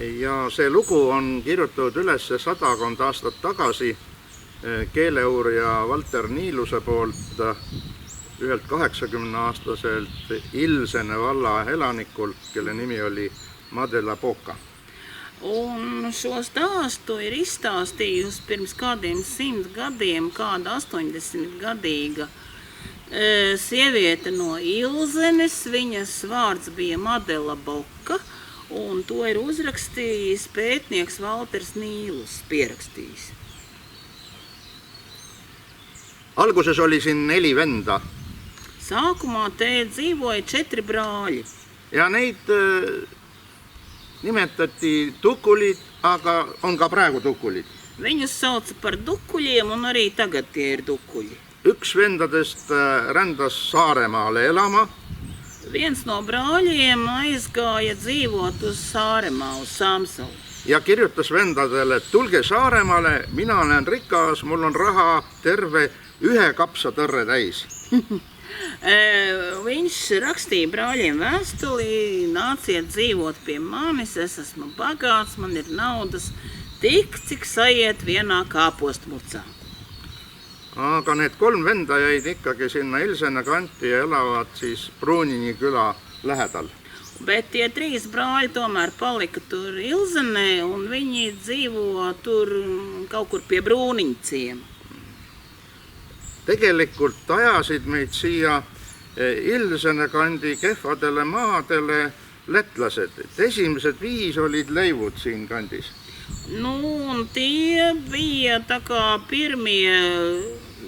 Ja see lugu on kirjutatud üles 100 aastat tagasi keeleuurija Valter Niiluse poolt ühelt 80-aastaselt Ilsene valla elanikult, kelle nimi oli Madela Poka. Un šo stāstu ir izstāstījusi pirms kādiem 100 gadiem kāda 80-gadīga sieviete no Ilzenes. Viņas vārds bija Madela Boka, un to ir uzrakstījis pētnieks Valters Nīlus, pierakstījis. Alguses oli siin 4 venda. Sākumā te dzīvoja 4 brāļi. Ja neid nimetati Tukulid, aga on ka praegu Tukulid. Viņus sauca par dukuļiem, un arī tagad tie ir dukuļi. Üks vendadest rändas Saaremaale elama. Viens no brāļiem aizgāja dzīvot uz Saaremaa, uz Saamsalu. Ja kirjutas vendadele, et tulge Saaremaale, mina olen rikas, mul on raha terve 1 kapsatõrre täis. Viņš rakstīja brāļiem vēstuli, nāciet dzīvot pie manis, es esmu bagāts, man ir naudas tik, cik sajiet vienā kāpostmucā. Aga need 3 venda jäid ikkagi sinna Ilsene kanti ja elavad siis Pruunini küla lähedal. Bet tie 3 brāļi tomēr palika tur Ilzenē, un viņi dzīvo tur kaut kur pie Brūniņa ciema. Tegelikult ajasid meid siia Ilsene kandi kehvadele maadele lätlased. Esimesed 5 olid leivud siin kandis. Nu, un tie bija tā kā pirmie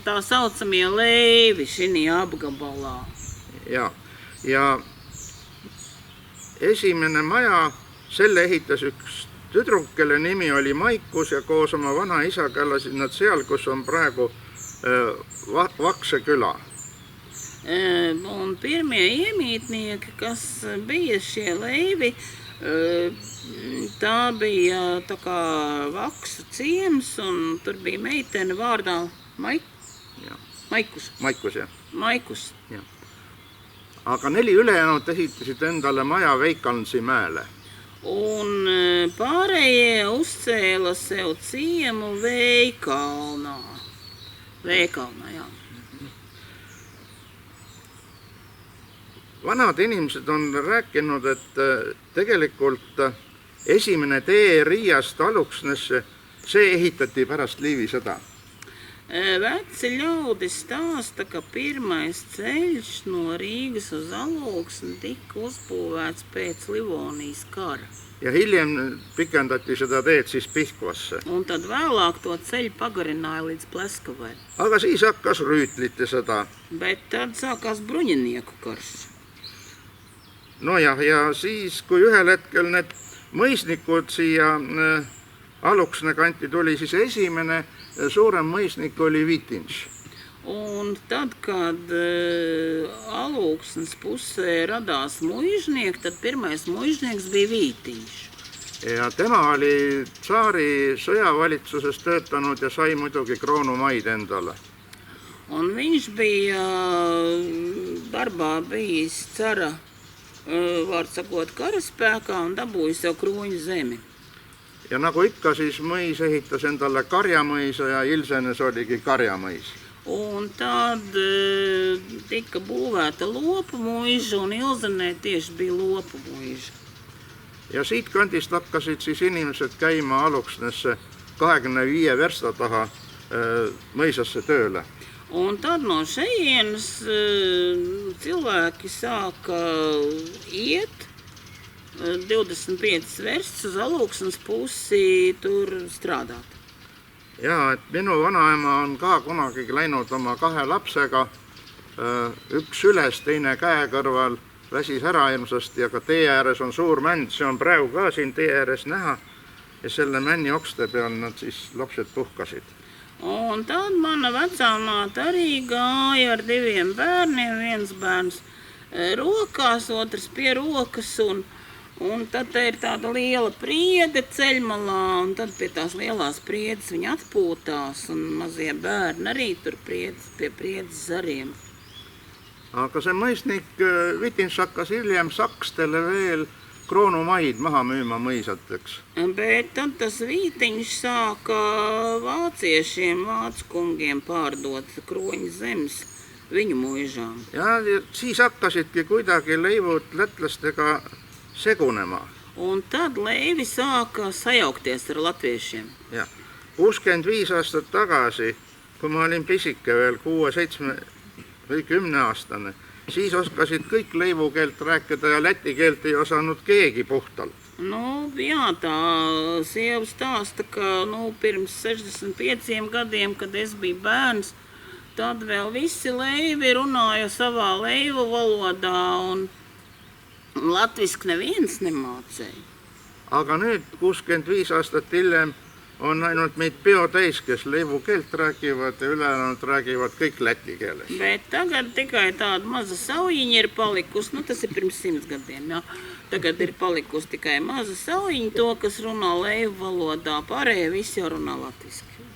tā saucamie leivi šinī apgabalā. Ja esimene maja, selle ehitas üks tüdruk, kelle nimi oli Maikus ja koos oma vana isaga elasid nad seal, kus on praegu Vakse küla. Un pirmie iemītnieki, kas bija šie leivi, tā bija tā kā Vaksu ciems, un tur bija meitene vārdā Maikus. Maikus, jah. Maikus. Ja. Aga 4 ülejäänud ehitasid endale maja Veikalnsi mäele. Un pārējie uzcēla sev ciemu Veikalnā. Veikalnā, jā. Vanad inimesed on rääkinud, et tegelikult esimene tee Riiast Aluksnesse, see ehitati pärast Liivi sõda. Veci ļaudis stāsta, ka pirmais ceļš no Rīgas uz Aluksni tika uzbūvēts pēc Livonijas kara. Ja hiljem pikendati seda teed siis Pihkvasse. Un tad vēlāk to ceļu pagarināja līdz Pleskavai. Aga siis hakkas rüütlite sõda. Bet tad sākās bruņinieku karš. No ja siis, kui ühel hetkel need mõisnikud siia Aluksne kanti tuli, siis esimene suurem mõisnik oli Vitinš. Un tad, kad Alūksnes pusē radās muižnieki, tad pirmais muižnieks bija Vītiņš. Ja tema oli tsaari sõjavalitsuses töötanud ja sai muidugi kroonumaid endale. Un viņš bija darbā bijis cara, var sakot, karaspēkā un dabūja sev Krūņu zemi. ja nagu ikka, siis mõis ehitas endale karjamõisa ja Ilsenes oligi karjamõis. Un tad tika būvēta lopu muiža, un Ilzenē tieši bija lopu muiža. Ja siit kandist hakkasid siis inimesed käima Aluksnesse 25 versta taha mõisasse tööle. Un tad no šejienes cilvēki sāka iet 25 verstus uz Aluksnes pusi tur strādāt. Ja, et minu vanaema on ka kunagi läinud oma 2 lapsega, üks üles, teine käe kõrval, väsis ära ilmsasti ja ka tee ääres on suur mänd, see on praegu ka siin tee ääres näha ja selle männi okste peal nad siis lapsed puhkasid. Un tad mana vecāmāte arī gāja ar 2 bērniem, viens bērns rokās, otrs pie rokas, un tad te ir tāda liela priede ceļmalā, un tad pie tās lielās priedes viņi atpūtās, un mazie bērni arī tur pie priedes zariem. Aga see mõisnik Vitins hakkas hiljem sakstele veel kroonumaid maha müüma mõisateks. Bet tad tas Vītiņš sāka vāciešiem, vācu kungiem pārdot kroņu zemes viņu muižām. Ja siis hakkasidki kuidagi leivud lätlastega segunema. Un tad leivi sāka sajaukties ar latviešiem. Ja, 65 aastat tagasi, kui ma olin pisike veel 6, 7 või 10 aastane, siis oskasid kõik leivukeelt rääkida ja läti keelt ei osanud keegi puhtalt. Nu, jā, tā sieva stāsta, ka pirms 65 gadiem, kad es biju bērns, tad vēl visi leivi runāja savā leivu valodā un latviski neviens nemācēja. Aga nüüd 65 aastat hiljem on ainult meid peo täis, kes leivu keelt räägivad ja ülejäänud räägivad kõik läti keeles. Bet tagad tikai tāda maza saujiņa ir palikusi, tas ir pirms 100 gadiem, jā. Tagad ir palikusi tikai maza saujiņa, to, kas runā leivu valodā, pārējie visi jau runā latviski.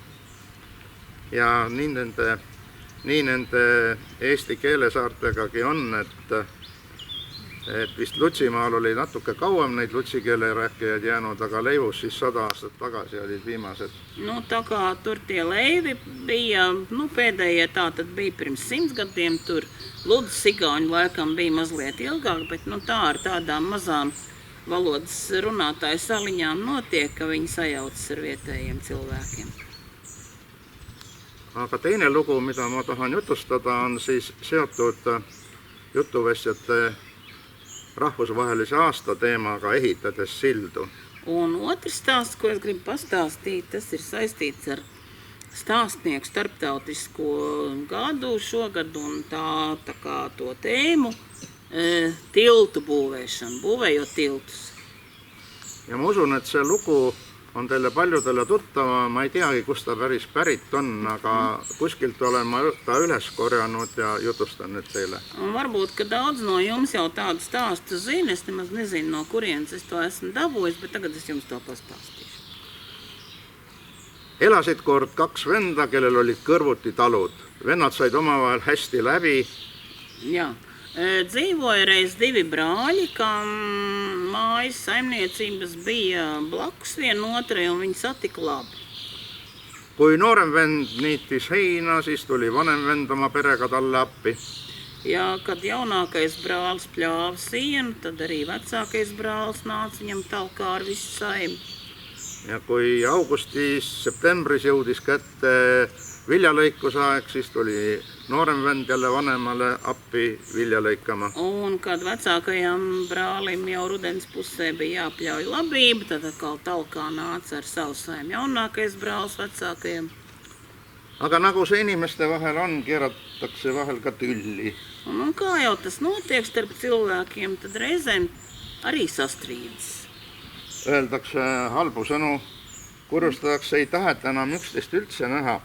Ja nii nende eesti keelesaartegagi on, et vist Lutsimaal oli natuke kauem neid lutsi keele rääkijaid jäänud, aga leivus siis 100 aastat tagasi olid viimased. Nu, tā kā tur tie leivi bija, pēdējie tā tad bija pirms 100 gadiem, tur Ludas igauņu laikam bija mazliet ilgāk, bet tā ar tādām mazām valodas runātāju saliņām notiek, ka viņi sajaucas ar vietējiem cilvēkiem. Aga teine lugu, mida ma tahan jutustada, on siis seotud jutuvestjate rahvusvahelise aasta teemaga ehitades sildu. Un otrs stāsts, ko es gribu pastāstīt, tas ir saistīts ar stāstnieku starptautisko gadu šogad un tā kā to tēmu tiltu būvēšanu, būvējot tiltus. Ja ma usun, et see lugu on teile paljudele tuttava, ma ei teagi, kust ta pärit on, aga kuskilt olen ma ta üles korjanud ja jutustan nüüd teile. Un varbūt, ka daudz no jums jau tādu stāstu zina, es nemaz nezinu, no kurienes es to esmu dabūjis, bet tagad es jums to pastāstīšu. Elasid kord 2 venda, kellel olid kõrvuti talud. Vennad said omavahel hästi läbi. Jā. Dzīvoja reiz 2 brāļi, kam mājas saimniecības bija blakus vienotrai un viņi satika labi. Kui noorem vend niitis heina, siis tuli vanem vend oma perega talle appi. Ja kad jaunākais brālis pļāva sienu, tad arī vecākais brālis nāca viņam talkā ar visu saimi. Ja kui augustis, septembris jõudis kätte viljalõikusaeg, siis tuli noorem vend jälle vanemale appi vilja lõikama. Un kad vecākajam brālim jau rudens pusē bija jāpļauj labība, tad atkal talkā nāca ar savu saimi jaunākais brālis vecākajam. Aga nagu see inimeste vahel on, keeratakse vahel ka tülli. Un kā jau tas notiek starp cilvēkiem, tad reizēm arī sastrīdas. Öeldakse halbu sõnu, kurustatakse, ei taheta enam üksteist üldse näha.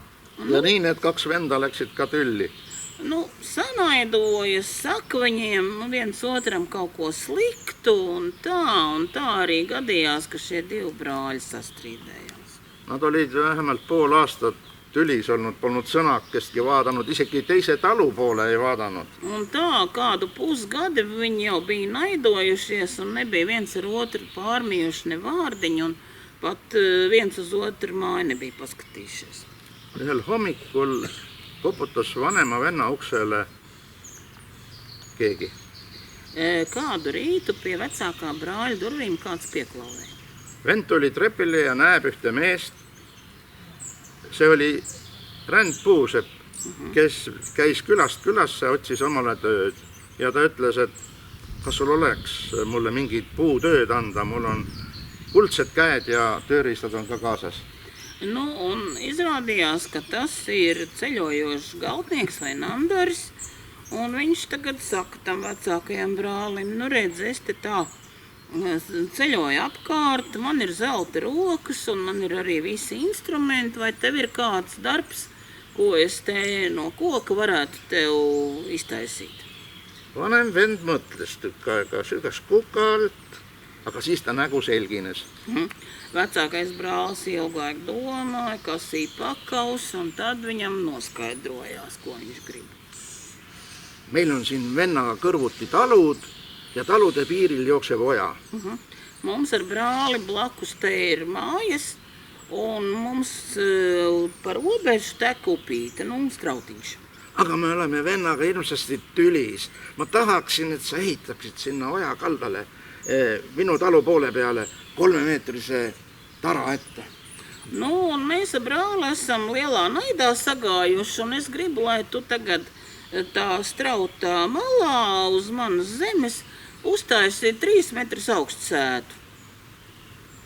Ja nii need 2 venda läksid ka tülli. Sanaidojas, saka viņiem viens otram kaut ko sliktu, un tā arī gadījās, ka šie 2 brāļi sastrīdējās. Nad olid vähemalt pool aastat tülis olnud, polnud sõnakestki vaadanud, isegi teise talu poole ei vaadanud. Un tā kādu pusgadi viņi jau bija naidojušies un nebija viens ar otru pārmījuši ne vārdiņu, un pat viens uz otru māju nebija paskatījušies. Ühel hommikul koputas vanema venna uksele keegi. Kādu rītu pie vecākā brāļa durvīm kāds pieklauvē. Vend tuli trepile ja näeb ühte meest. See oli rändpuusepp, kes käis külast külasse, otsis omale tööd. Ja ta ütles, et kas sul oleks mulle mingid puutööd anda, mul on kuldsed käed ja tööriistad on ka kaasas. Nu, un izrādījās, ka tas ir ceļojošs galtnieks vai Nandars, un viņš tagad saka tam vecākajam brālim, nu redz, es te tā ceļoju apkārt, man ir zelta rokas, un man ir arī visi instrumenti, vai tev ir kāds darbs, ko es te no koka varētu tev iztaisīt? Vanem vend mõtles tükk aega, sügas kuka alt, aga siis ta nägu selgines. Vecākais brālis ilgāk domāja, kasīja pakaus, un tad viņam noskaidrojās, ko viņš grib. Meil on siin vennaga kõrvuti talud ja talude piiril jookseb oja. Mums ar brāli blakus te ir mājas, un mums par robežu tek upīte, nu strautiņš. Aga me oleme vennaga hirmsasti tülis. Ma tahaksin, et sa ehitaksid sinna oja kaldale minu talu poole peale 3-meetrise tara ette. Nu, un mēs ar brāli esam lielā naidā sagājuši, un es gribu, lai tu tagad tā strautā malā uz manas zemes uztaisi 3 metrus augstu sētu.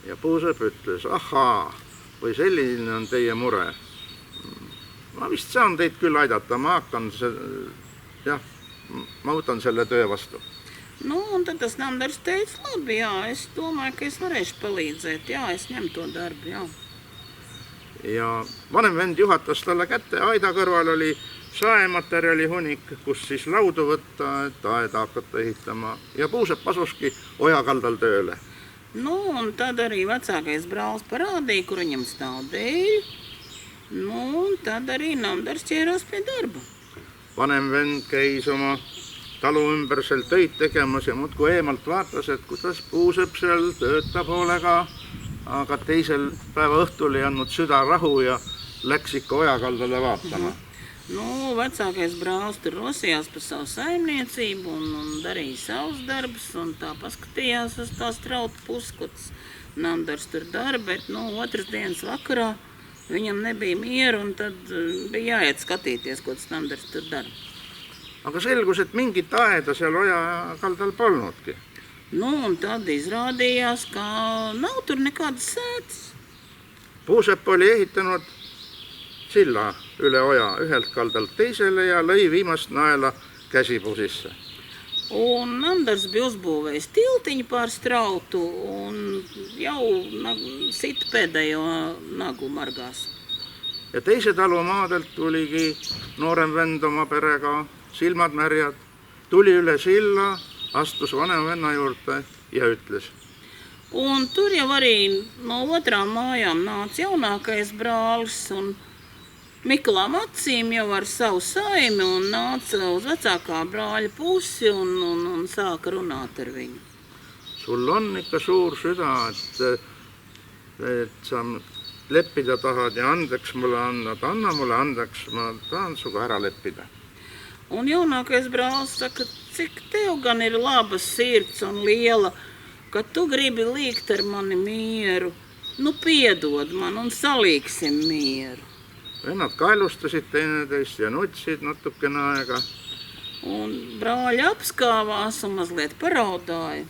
Ja Puusepp ütles, ahaa, või selline on teie mure. Ma vist saan teid küll aidata, ma võtan selle töö vastu. Nu, un tad tas Nandars teica, labi, jā, es domāju, ka es varēšu palīdzēt, jā, es ņem to darbu, jā. Ja vanem vend juhatas talle kätte, aida kõrval oli saematerjali hunik, kus siis laudu võtta, et aeda hakata ehitama. Ja Puusepp asuski oja kaldal tööle. Nu, un tad arī vecākais brālis parādīja, kur viņam stāv dēļ. Nu, un tad arī Nandars ķērās pie darba. Vanem vend käis oma talu ümber seal töid tegemas ja muudku eemalt vaatas, et kuidas Puusepp seal töötab hoolega, aga teisel päeva õhtul ei andnud süda rahu ja läks ikka oja kaldale vaatama. Nu, vecākais brālis tur rosījās par savu saimniecību un darīja savus darbus, un tā paskatījās uz tā strauta puskots. Nandars tur dara, bet, otras dienas vakarā viņam nebija mieru, un tad bija jāiet skatīties, ko tas Nandars tur dara. Aga selgus, et mingit aeda seal oja kaldal polnudki. Nu, un tad izrādījās, ka nav tur nekādas sētas. Puusepp oli ehitanud silla üle oja ühelt kaldalt teisele ja lõi viimast naela käsipuu sisse. Un Nandars bija uzbūvējis tiltiņu pār strautu un jau sit pēdējo nagu margās. Ja teise talu maadelt tuligi noorem vend oma perega, silmad märjad, tuli üle silla, astus vanema venna juurde ja ütles. Un tur jau arī no otrām mājām nāca jaunākais brālis un Miklām acīm jau ar savu saimi un nāca uz vecākā brāļa pusi un sāka runāt ar viņu. Sul on ikka suur süda, et sa leppida tahad ja andeks mulle anna mulle andeks, ma tahan suga ära leppida. Un jaunākais brālis saka, cik tev gan ir laba sirds un liela, ka tu gribi līgt ar mani mieru. Nu, piedod man un salīksim mieru. Vennad kaelustasid teineteist ja nutsid natukene aega. Un brāļi apskāvās un mazliet paraudāja.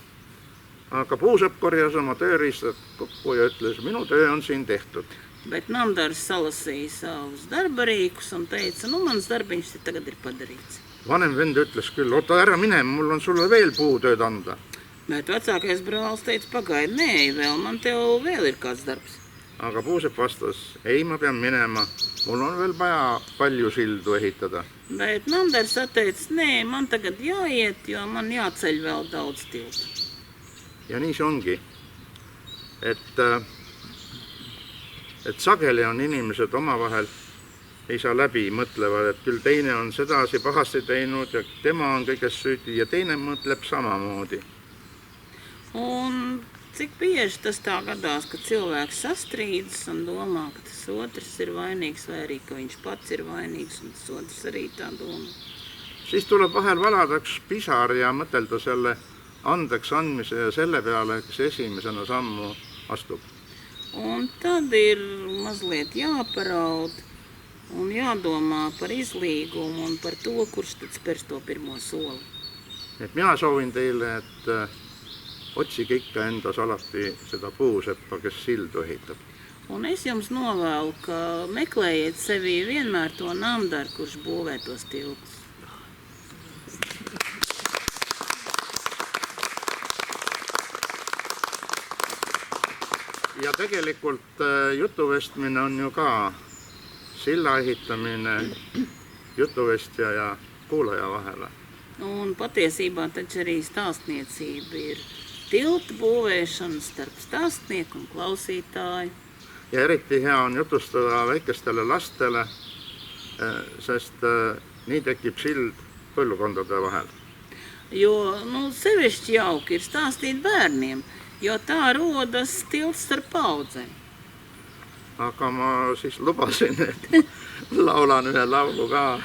Aga Puusepp korjas oma tööriistad kokku ja ütles, minu töö on siin tehtud. Bet Nandars salasīja savus darbarīkus un teica, mans darbiņš tagad ir padarīts. Vanem vend ütles küll, oota ära mine, mul on sulle veel puutööd anda. Bet vecākais brālis teica, pagaid, nē, vēl man tev vēl ir kāds darbs. Aga Puusepp vastas, ei, ma pean minema, mul on veel vaja palju sildu ehitada. Bet Nandars teica, nē, man tagad jāiet, jo man jāceļ vēl daudz tiltu. Ja nii see ongi, et sageli on inimesed omavahel ei saa läbi, mõtlevad, et küll teine on sedasi pahasti teinud ja tema on kõigest süüdi ja teine mõtleb samamoodi. Un cik bieži tas tā gadās, ka cilvēks sastrīdas un domā, ka tas otrs ir vainīgs vai arī, ka viņš pats ir vainīgs un tas otrs arī tā domā? Siis tuleb vahel valada üks pisar ja mõtelda selle andeks andmise ja selle peale, kes esimesena sammu astub. Un tad ir mazliet jāparaud un jādomā par izlīgumu un par to, kurš tad spers to pirmo soli. Et mina soovin teile, et otsige ikka endas alati seda puuseppa, kes sildu ehitab. Un es jums novēlu, ka meklējiet sevī vienmēr to namdaru, kurš būvē tos tiltus. Ja tegelikult jutuvestmine on ju ka silla ehitamine jutuvestja ja kuulaja vahele. Un patiesībā taču arī stāstniecība ir tiltu būvēšana starp stāstnieku un klausītāju. Ja eriti hea on jutustada väikestele lastele, sest nii tekib sild põlvkondade vahel. Jo sevišķi jauki ir stāstīt bērniem, jo tā rodas tilts starp paudzēm. Aga ma siis lubasin, et laulan ühe laulu ka.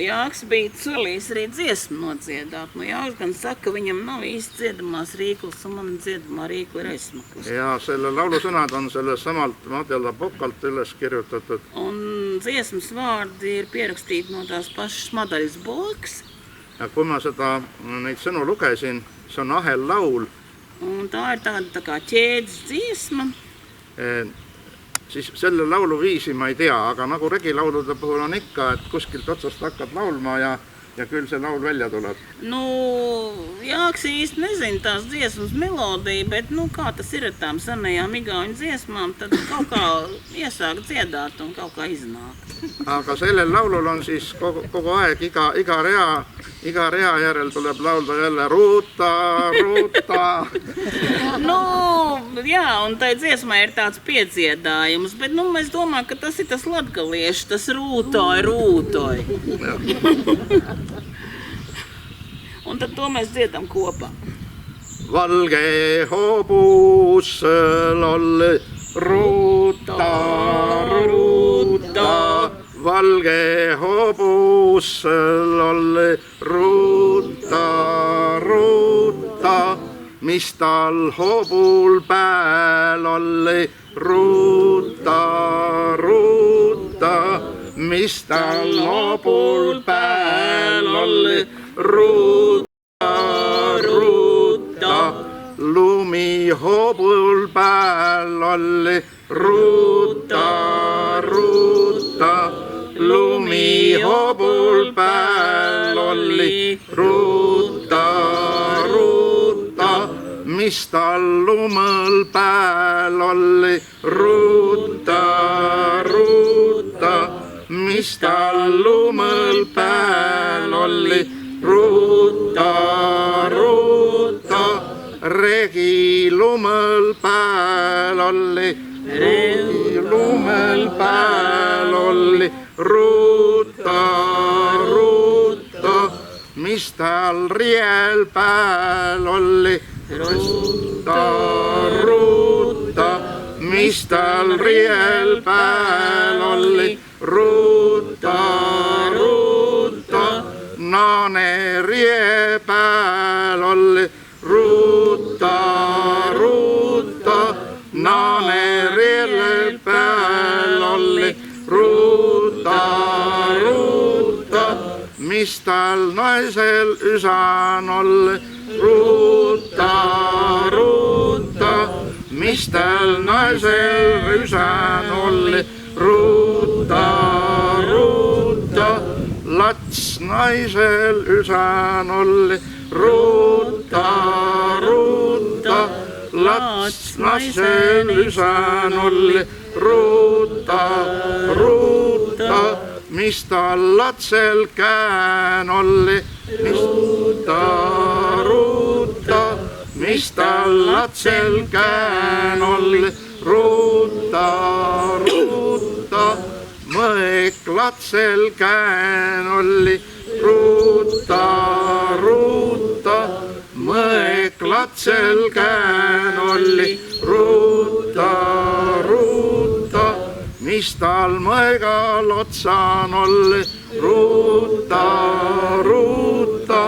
Jāks bija solījis arī dziesmu nodziedāt. Jāks gan saka, ka viņam nav īsti dziedamās rīklis, un man dziedamā rīkli ir aizsmaklis. Ja selle laulu sõnad on sellest samalt Madela Pokalt üles kirjutatud. Un dziesmas vārdi ir pierakstīti no tās pašas Madaļas Bokas. Ja kui ma neid sõnu lugesin, see on ahel laul. Un tā ir tāda tā kā ķēdes dziesma. Siis selle laulu viisi ma ei tea, aga nagu regilaulude puhul on ikka, et kuskilt otsast hakkad laulma ja küll see laul välja tuleb. Jāks īsti nezina tās dziesmas melodiju, bet kā tas ir ar tām senajām igauņu dziesmām, tad kaut kā iesāk dziedāt un kaut kā iznāk. Aga sellel laulul on siis kogu aeg iga rea järel tuleb laulda jälle ruuta, ruuta. Jā, un tai dziesmai ir tāds piedziedājums, bet mēs domājam, ka tas ir tas latgalieši, tas rūtoj, rūtoj. Un tad to mēs dziedam kopā. Valge hobusel olli ruuta, ruuta. Valge hobusel olli ruuta, ruuta. Mis tal hobul pääl olli ruuta, ruuta. Mis tal hobul pääl olli ruuta, ruuta. Lumi hobul pääl olli ruuta, ruuta. Lumi hobul pääl olli ruuta, ruuta. Mis tal lumõl pääl olli ruuta, ruuta. Mis tal lumõl pääl olli ruuta, ruuta. Regi lumõl pääl olli, regi lumõl pääl olli ruuta, ruuta. Mis tal riel pääl olli ruuta, ruuta. Mis tal riel pääl olli ruuta, ruuta. Naane rie pääl olli ruuta, ruuta. Naane riel pääl olli ruuta, ruuta. Mis tal naisel üsan olli ruuta, ruuta. Mis tal naisel üsan olli ruuta, ruuta. Lats naisel üsan olli ruuta, ruuta. Lats naisel üsan olli ruuta, ruuta. Mis tal latsel kään olli ruuta, ruuta. Mis tal latsel kään olli ruuta, ruuta. Mõek latsel kään olli ruuta, ruuta. Mõek katsel käänolli, ruuta, ruuta, mis tal mõegal otsan olli, ruuta, ruuta,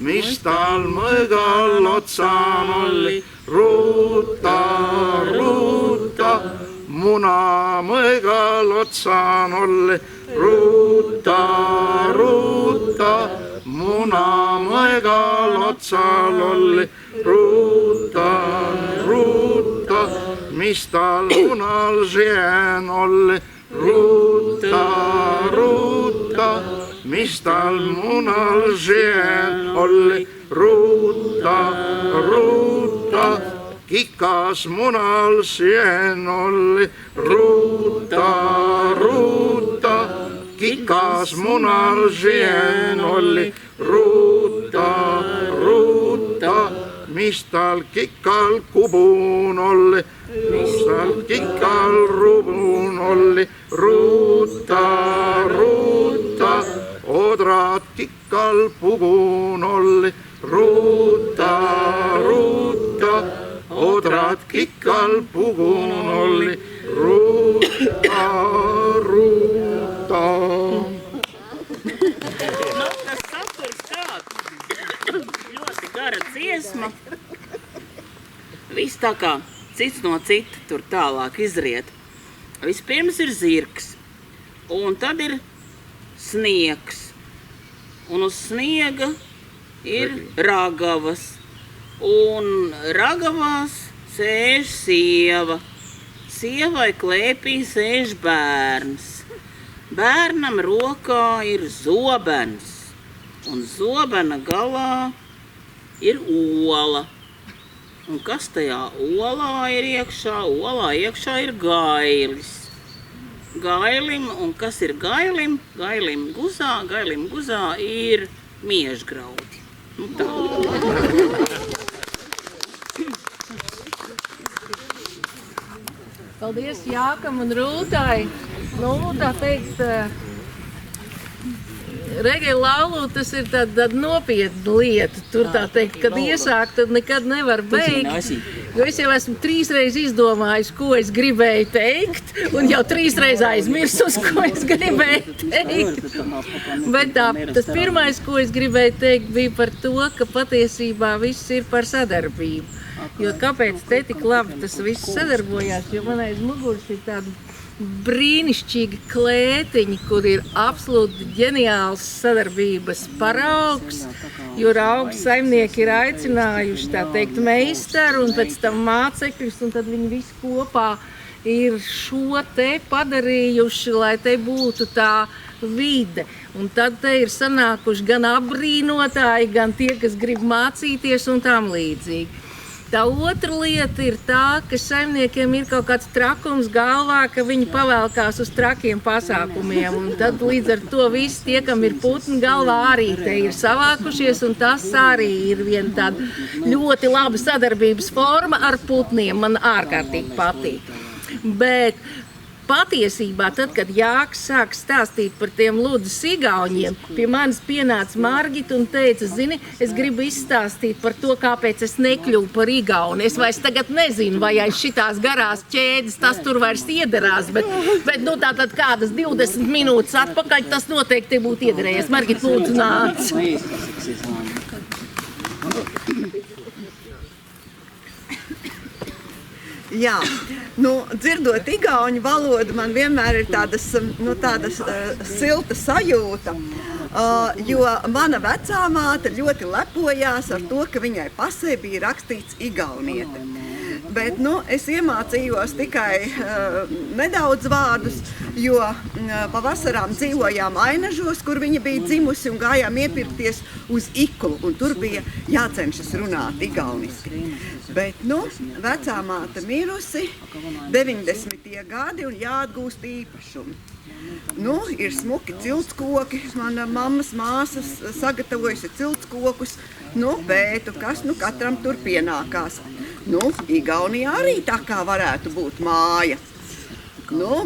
mis tal mõegal otsan olli, ruuta, ruuta, muna mõegal otsan olli, ruuta, ruuta, muna mõegal otsal olli, ruuta, ruuta, mis tal munal sien olli, ruuta, ruuta, mis tal munal sien olli, ruuta, ruuta, kikas munal sien olli, ruuta, ruuta, kikas munal sien olli, ruuta, ruuta, mis tal kikal kubun olli, mis tal kikal rubun olli, ruuta, ruuta, odrat kikal pugun olli, ruuta, ruuta, odrat kikal pugun olli, ruuta, ruuta. Nu, tas saturs tāds ļoti gara dziesma. Viss tā kā cits no cita tur tālāk izriet. Vispirms ir zirgs, un tad ir sniegs, un uz sniega ir ragavas, un ragavās sēž sieva. Sievai klēpī sēž bērns. Bērnam rokā ir zobens, un zobena galā ir ola. Un kas tajā olā ir iekšā? Olā iekšā ir gailis. Gailim, un kas ir gailim? Gailim guzā ir miežgraudi. Nu tā. Paldies Jākam un Rūtai. Nu, tā teikt, Regija laulu, tas ir tāda nopietna lieta. Tur tā teikt, kad iesāk, tad nekad nevar beigt. Jo es jau esmu 3 reizes izdomājis, ko es gribēju teikt, un jau 3 reizes aizmirsus, ko es gribēju teikt. Bet tas pirmais, ko es gribēju teikt, bija par to, ka patiesībā viss ir par sadarbību. Jo kāpēc te tik labi tas viss sadarbojās, jo man aiz muguras ir tāda brīnišķīga klētiņa, kur ir absolūti ģeniāls sadarbības paraugs, jo raugu saimnieki ir aicinājuši, tā teikt, meistaru un pēc tam mācekļus, un tad viņi visi kopā ir šo te padarījuši, lai te būtu tā vide. Un tad te ir sanākuši gan apbrīnotāji, gan tie, kas grib mācīties un tam līdzīgi. Tā otra lieta ir tā, ka saimniekiem ir kaut kāds trakums galvā, ka viņi pavēlkās uz trakiem pasākumiem. Un tad līdz ar to visi tie, kam ir putni galvā, arī te ir savākušies. Un tas arī ir viena tāda ļoti laba sadarbības forma ar putniem. Man ārkārtīgi patīk. Bet patiesībā, tad, kad Jāks sāk stāstīt par tiem Ludzas igauņiem, pie manis pienāca Margita un teica, zini, es gribu izstāstīt par to, kāpēc es nekļuvu par igauni. Es vairs tagad nezinu, vai aiz šitās garās ķēdes tas tur vairs iederās, bet nu tātad kādas 20 minūtes atpakaļ tas noteikti būtu iederējies. Margita, lūdzu, nāc. Jā, dzirdot igauņu valodu, man vienmēr ir tāda silta sajūta, jo mana vecāmāte ļoti lepojās ar to, ka viņai pasē bija rakstīts igauniete. Bet es iemācījos tikai nedaudz vārdus, jo pavasarām dzīvojām Ainažos, kur viņa bija dzimusi, un gājām iepirkties uz Iklu, un tur bija jācenšas runāt igauniski. Bet, vecāmāte mirusi, 90. gadi un jāatgūst īpašumi. Ir smuki ciltskoki, mana mammas māsas sagatavojusi ciltskokus, pētu, kas katram tur pienākās. Igaunijā arī tā kā varētu būt māja.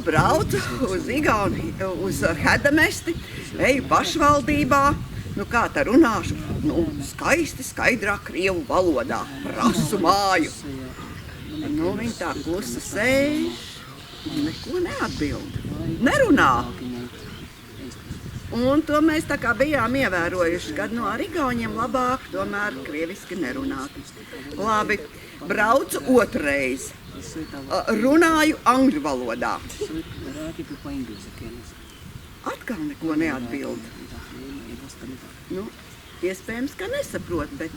Braucu uz Igauniju, uz Hedemesti, eju pašvaldībā, Nu, kā tā runāšu? Nu, skaisti, skaidrā krievu valodā. Prasu māju. Nu, viņa tā klusa sēž, neko neatbild. Nerunā. Un to mēs tā kā bijām ievērojuši, kad no ar igauņiem labāk tomēr krieviski nerunāt. Labi, braucu otrreiz. Runāju angļu valodā. Atkal neko neatbild. Nu, iespējams, ka nesaprot, bet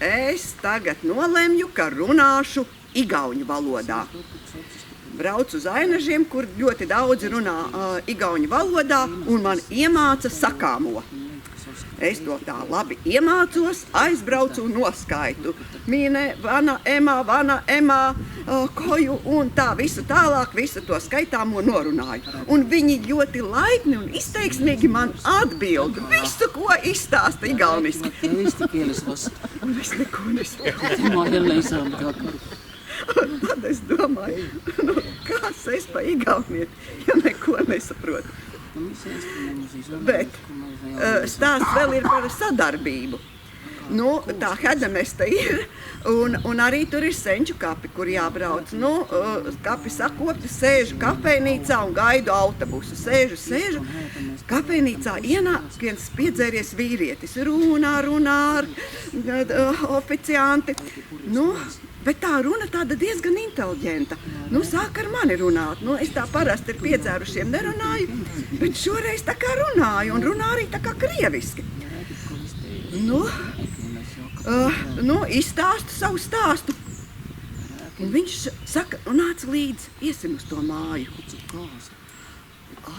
es tagad nolemju, ka runāšu igauņu valodā. Braucu uz Ainažiem, kur ļoti daudz runā igauņu valodā, un man iemāca sakāmo. Es to tā labi iemācos, aizbraucu un noskaitu. Mīne, vana, emā, koju un tā visu tālāk, visu to skaitāmo norunāju. Un viņi ļoti laipni un izteiksmīgi man atbild visu, ko izstāsta igauniski. Un es neko nesaprotu. Tad es domāju, kas es pa igaunieku, ja neko nesaprotu. Bet stāsts vēl ir par sadarbību. Nu, tā Hedemesta ir, un arī tur ir senču kapi, kur jābrauc. Nu, kapi sakopti, sēžu kafejnīcā un gaidu autobusu. Sēžu, kafejnīcā ienāk viens piedzēries vīrietis. Runā ar oficianti. Nu, bet tā runa tāda diezgan inteliģenta. Nu, sāk ar mani runāt. Nu, es tā parasti ar piedzērušiem nerunāju, bet šoreiz tā kā runāju, un runā arī tā kā krieviski. Izstāstu savu stāstu. Un viņš saka, nāc līdzi, iesim uz to māju.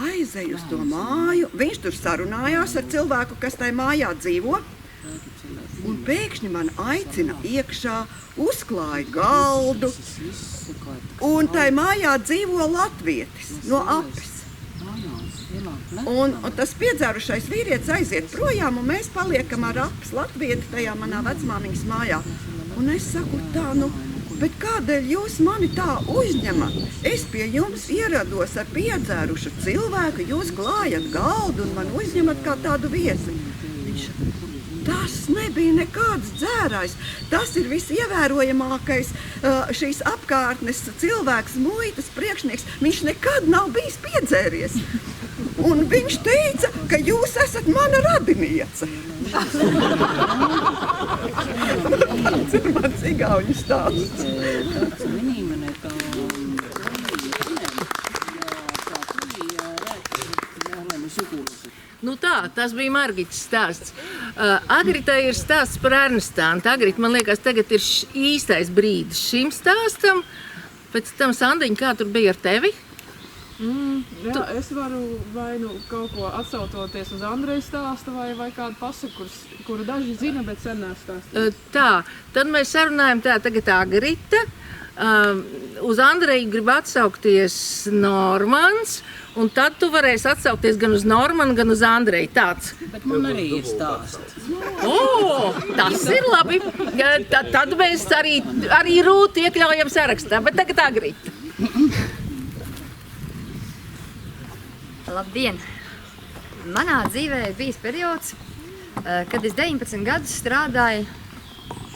Aizēju uz to māju. Viņš tur sarunājās ar cilvēku, kas tai mājā dzīvo. Un pēkšņi man aicina iekšā, uzklāja galdu. Un tai mājā dzīvo latvietis no Apes. Un tas piedzērušais vīrietis aiziet projām, un mēs paliekam ar Apes latvieti tajā manā vecmāmiņas mājā. Un es saku tā, bet kādēļ jūs mani tā uzņemat? Es pie jums ierados ar piedzērušu cilvēku, jūs klājat galdu un man uzņemat kā tādu viesi. Viņš saka, tas nebija nekāds dzērājs. Tas ir visievērojamākais šīs apkārtnes cilvēks, muitas priekšnieks. Viņš nekad nav bijis piedzēries. Un viņš teica, ka jūs esat mana radiniece. Tas ir mans igauņu stāsts. Nu tā, tas bija Margitas stāsts. Agritai ir stāsts par Ernestānu. Agrit, man liekas, tagad ir īstais brīdis šim stāstam. Pēc tam, Sandiņa, kā tur bija ar tevi? Jā, es varu vai nu kaut ko atsautoties uz Andreja stāstu vai kādu pasaku, kuru daži zina, bet sen nestāstīju. Tā, tad mēs sarunājam tagad Agrita. Uz Andreju grib atsaukties Normans, un tad tu varēsi atsaukties gan uz Normanu, gan uz Andreju. Tāds. Bet man arī ir stāsts. Tas ir labi. Tad mēs arī Rūti iekļaujam sarakstā, bet tagad Agrita. Labdien! Manā dzīvē ir bijis periods, kad es 19 gadus strādāju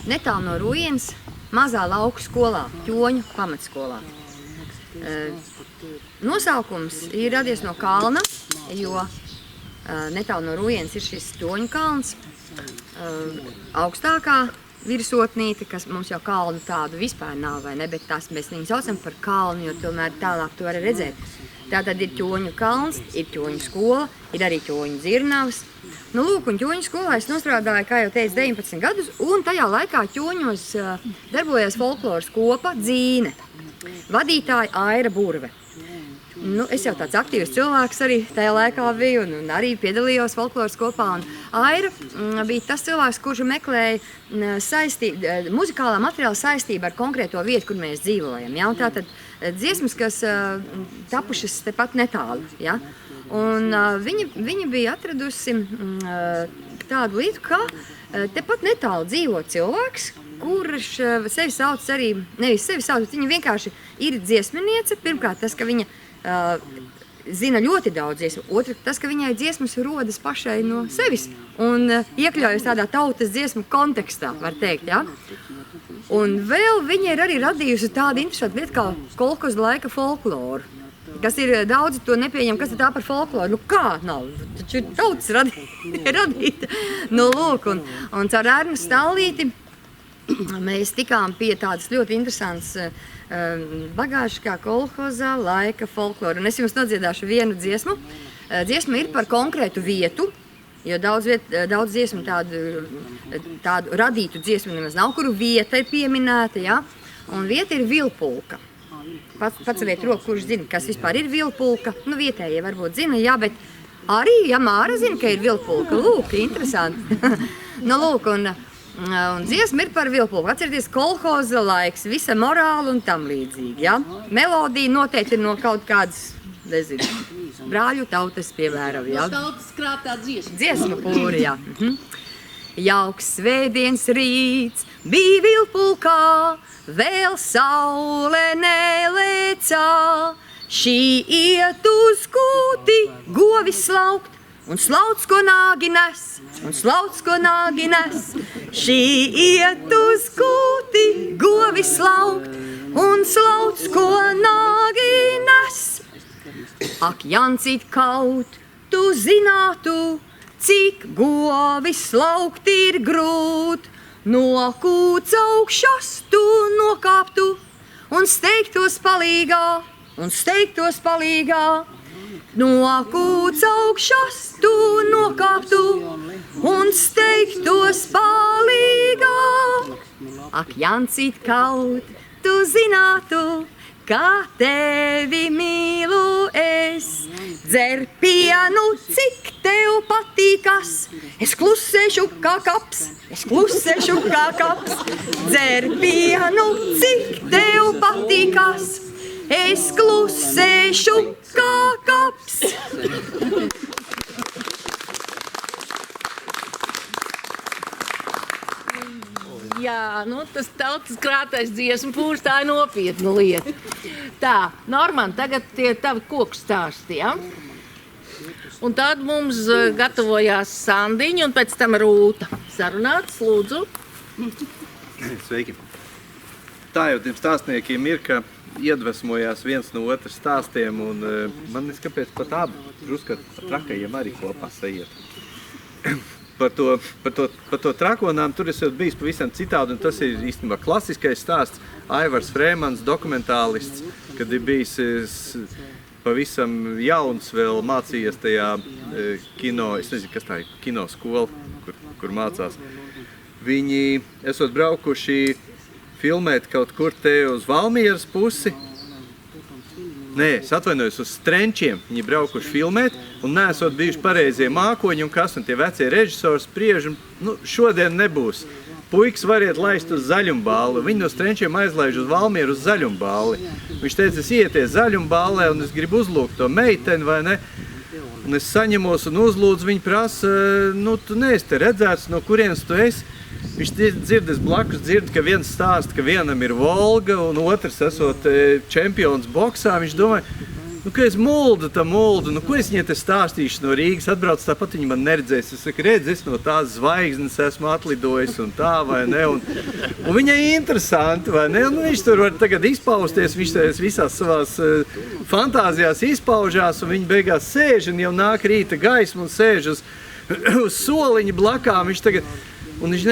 netālu no Rujienas mazā lauku skolā, Ķoņu pamatskolā. Nosaukums ir radies no kalna, jo netālu no Rujienas ir šis Ķoņu kalns, augstākā virsotnīte, kas mums jau kalnu tādu vispār nav, vai ne, bet tās mēs viņu saucam par kalnu, jo tomēr tālāk to var redzēt. Tātad ir Ķoņu kalns, ir Ķoņu skola, ir arī Ķoņu dzirnavas. Nu, lūk, un Ķoņu skolā es nostrādāju, kā jau teicu, 19 gadus, un tajā laikā Ķoņos darbojās folkloras kopa Dzīne. Vadītāja Aira Burve. Nu, es jau tāds aktīvs cilvēks arī tajā laikā biju, un arī piedalījos folkloras kopā. Un Aira bija tas cilvēks, kurš meklēja muzikālā materiāla saistību ar konkrēto vietu, kur mēs dzīvojam. Ja? Un tātad dziesmas, kas tapušas tepat netālu. Ja? Un viņa bija atradusi tādu lietu, ka tepat netālu dzīvo cilvēks, kurš sevi sauc arī, nevis sevi sauc, bet viņa vienkārši ir dziesminiece. Pirmkārt tas, ka viņa zina ļoti daudz dziesmu. Otra, tas, ka viņai dziesmas rodas pašai no sevis un iekļaujas tādā tautas dziesmu kontekstā, var teikt, ja? Un vēl viņa ir arī radījusi tādu interesantu lietu kā kolhoza laika folkloru, kas ir daudzi to nepieņem, kas ir tā par folkloru. Nu kā nav? Taču ir tautas radīta. Nu lūk, un caur Ērnu Stallīti mēs tikām pie tādas ļoti interesantas bagāžas kā kolhoza laika folkloru. Un es jums nodziedāšu vienu dziesmu. Dziesma ir par konkrētu vietu, jo daudz dziesmu tādu radītu dziesmu nemaz nav, kuru vieta ir pieminēta, ja? Un vieta ir Vilpulka. Paceliet roku, kurš zina, kas vispār ir Vilpulka. Nu, vietējie varbūt zina, jā, bet arī, ja Māra zina, ka ir Vilpulka. Lūk, interesanti. Nu, lūk, un dziesma ir par Vilpulku. Atcerieties, kolhoza laiks, visa morāla un tam līdzīgi, ja? Melodija noteikti ir no kaut kādas, nezinu, brāļu tautas, piemēram, ja? Tautas krātā dziesma. Dziesma pūri, jā. Jauks svētdienas rīts bija Vilpulkā, vēl saule nelēcā. Šī iet uz kūti govi slaukt, un slauc, ko nāgi nes, un slauc, ko nāgi nes. Šī iet uz kūti govi slaukt, un slauc, ko nāgi nes. Ak, Jancīt, kaut tu zinātu, cik govi slaukt ir grūt, no kūts augšas tu nokāptu un steigtos palīgā, No kūts augšas tu nokāptu un steigtos palīgā. Ak, Jancīt, kaut tu zinātu, kā tevi mīlu es. Dzer pienu, cik tev patīkas, es klusēšu kā kaps, Dzer pienu, cik tev patīkas, es klusēšu kā kaps. Jā, nu tas tautas krātais dziesmu pūrs, tā ir nopietna lieta. Tā, Norman, tagad tie tavi koku stāsti, ja? Un tad mums gatavojās Sandiņa un pēc tam Rūta. Sarunāts, lūdzu. Sveiki. Tā jau tiem stāstniekiem ir, ka iedvesmojās viens no otras stāstiem, un man neskapēc pat abi drusku trakajiem arī kopā sajiet. Par to trakonām tur esot bijis pavisam citādi, un tas ir īstenībā klasiskais stāsts. Aivars Frēmans, dokumentālists, kad ir bijis pavisam jauns, vēl mācījies tajā kino, es nezinu, kas tā ir, kino skola, kur mācās. Viņi esot braukuši filmēt kaut kur te uz Valmieras pusi. Nē, es atvainojos, uz Strenčiem viņi braukuši filmēt un neesot bijuši pareizie mākoņi un kas, un tie vecie režisori spriež, nu, šodien nebūs. Puikas variet laist uz Zaļumbāli, viņi no Strenčiem aizlaiž uz Valmieru uz Zaļumbāli. Viņš teica, es ieties Zaļumbālē un es gribu uzlūgt to meiteni, vai ne? Un es saņemos un uzlūdzu, viņi prasa, nu, tu neesi te redzēts, no kurienes tu esi? Viņš dzirdes blakus, dzird, ka viens stāst, ka vienam ir Volga un otrs esot čempions boksā. Viņš domāja, nu, ka es muldu, nu, ko es viņai te stāstīšu no Rīgas, atbrauc tāpat viņi man neredzēs. Es saku, redz, es no tās zvaigznes esmu atlidojis un tā, vai ne, un viņai interesanti, vai ne, un viņš tur var tagad izpausties, viņš visās savās fantāzijās izpaužās, un viņi beigās sēž, un jau nāk rīta gaisma un sēž uz soliņa blakām, viņš tagad... Un viņš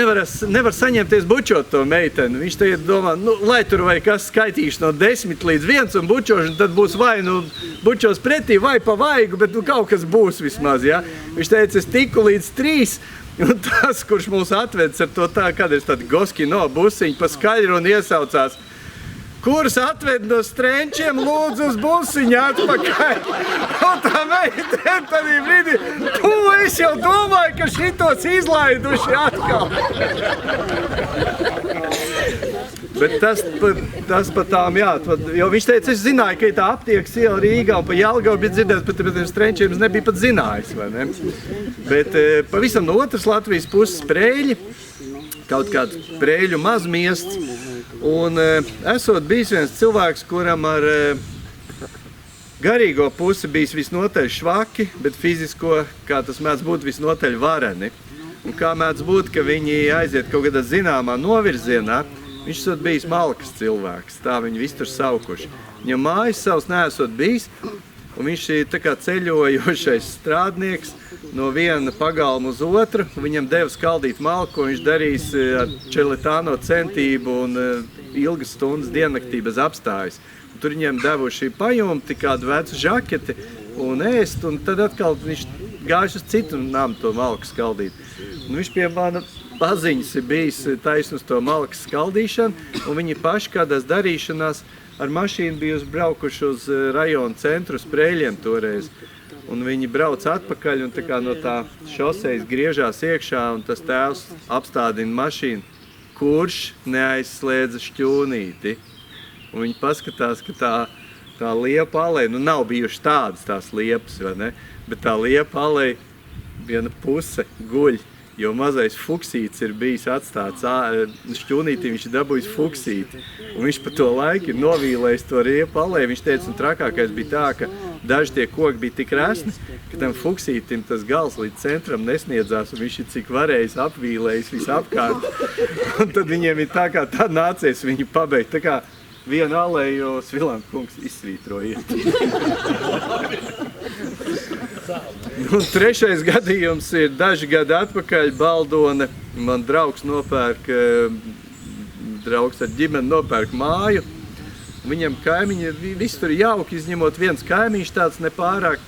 nevar saņemties bučot to meiteni. Viņš tagad domā, nu, lai tur vai kas skaitīšu no 10 līdz 1 un bučošu, tad būs vai nu bučos pretī, vai pa vaigu, bet nu kaut kas būs vismaz, ja? Viņš teica, es tiku līdz 3, un tas, kurš mūs atvedis ar to tā, kad es tādu Goskino busiņu pa skaļrunu iesaucās, kurus atved no Strenčiem, lūdzu uz busiņu atpakaļ. Un tā meitene tādī brīdī, es jau domāju, ka šitos izlaiduši atkal. Bet tas pat tām, jā, jo viņš teica, es zināju, ka ir tā aptiekas iela Rīgā un pa Jelgavu bija dzirdēts, bet pēc tiem Strenčiem es nebija pat zinājis, vai ne? Bet pavisam no otras Latvijas puses Preļi, kaut kāds Preļu mazmiests, un esot bijis viens cilvēks, kuram ar garīgo pusi bijis visnotaļ švaki, bet fizisko, kā tas mēdz būt, visnotaļ vareni. Un kā mēdz būt, ka viņi aiziet kaut kādā zināmā novirzienā, viņš esot bijis malkas cilvēks, tā viņi visu tur saukuši. Viņam mājas savs neesot bijis, un viņš ir tā kā ceļojošais strādnieks no viena pagalma uz otru. Viņam deva skaldīt malku, ko viņš darīs ar čelitāno centību un ilgas stundas diennaktī bez apstājas. Un tur viņiem devuši pajumti, kādu vecu žaketi un ēst, un tad atkal viņš gājuši uz citu namu to malku skaldīt. Un viņš pie mana paziņas ir bijis taisnus to malkas skaldīšanu, un viņi paši kādās darīšanās ar mašīnu bija braukuši uz rajonu centru, uz Preļiem toreiz. Un viņi brauc atpakaļ un tā kā no tā šosejas griežās iekšā, un tas tēvs apstādina mašīnu, kurš neaizslēdza šķūnīti. Un viņi paskatās, ka tā liepa alei, nu nav bijuši tādas tās liepas, vai ne? Bet tā liepa alei viena puse guļ. Jo mazais fuksīts ir bijis atstāts šķūnītī, viņš ir dabūjis fuksīti. Un viņš pa to laiku ir novīlējis to riepu alēju. Viņš teica, un trakākais bija tā, ka daži tie koki bija tik resni, ka tam fuksītim tas gals līdz centram nesniedzās, un viņš ir cik varējis apvīlējis visapkārt. Un tad viņiem ir tā kā tā nācies viņu pabeigt. Tā kā vienu alēju Svilāna kungs izsvītrojiet. Un trešais gadījums ir daži gadi atpakaļ Baldone. Man draugs ar ģimeni nopērk māju. Viņam kaimiņi, viss tur jauki, izņemot viens kaimiņš tāds nepārāk,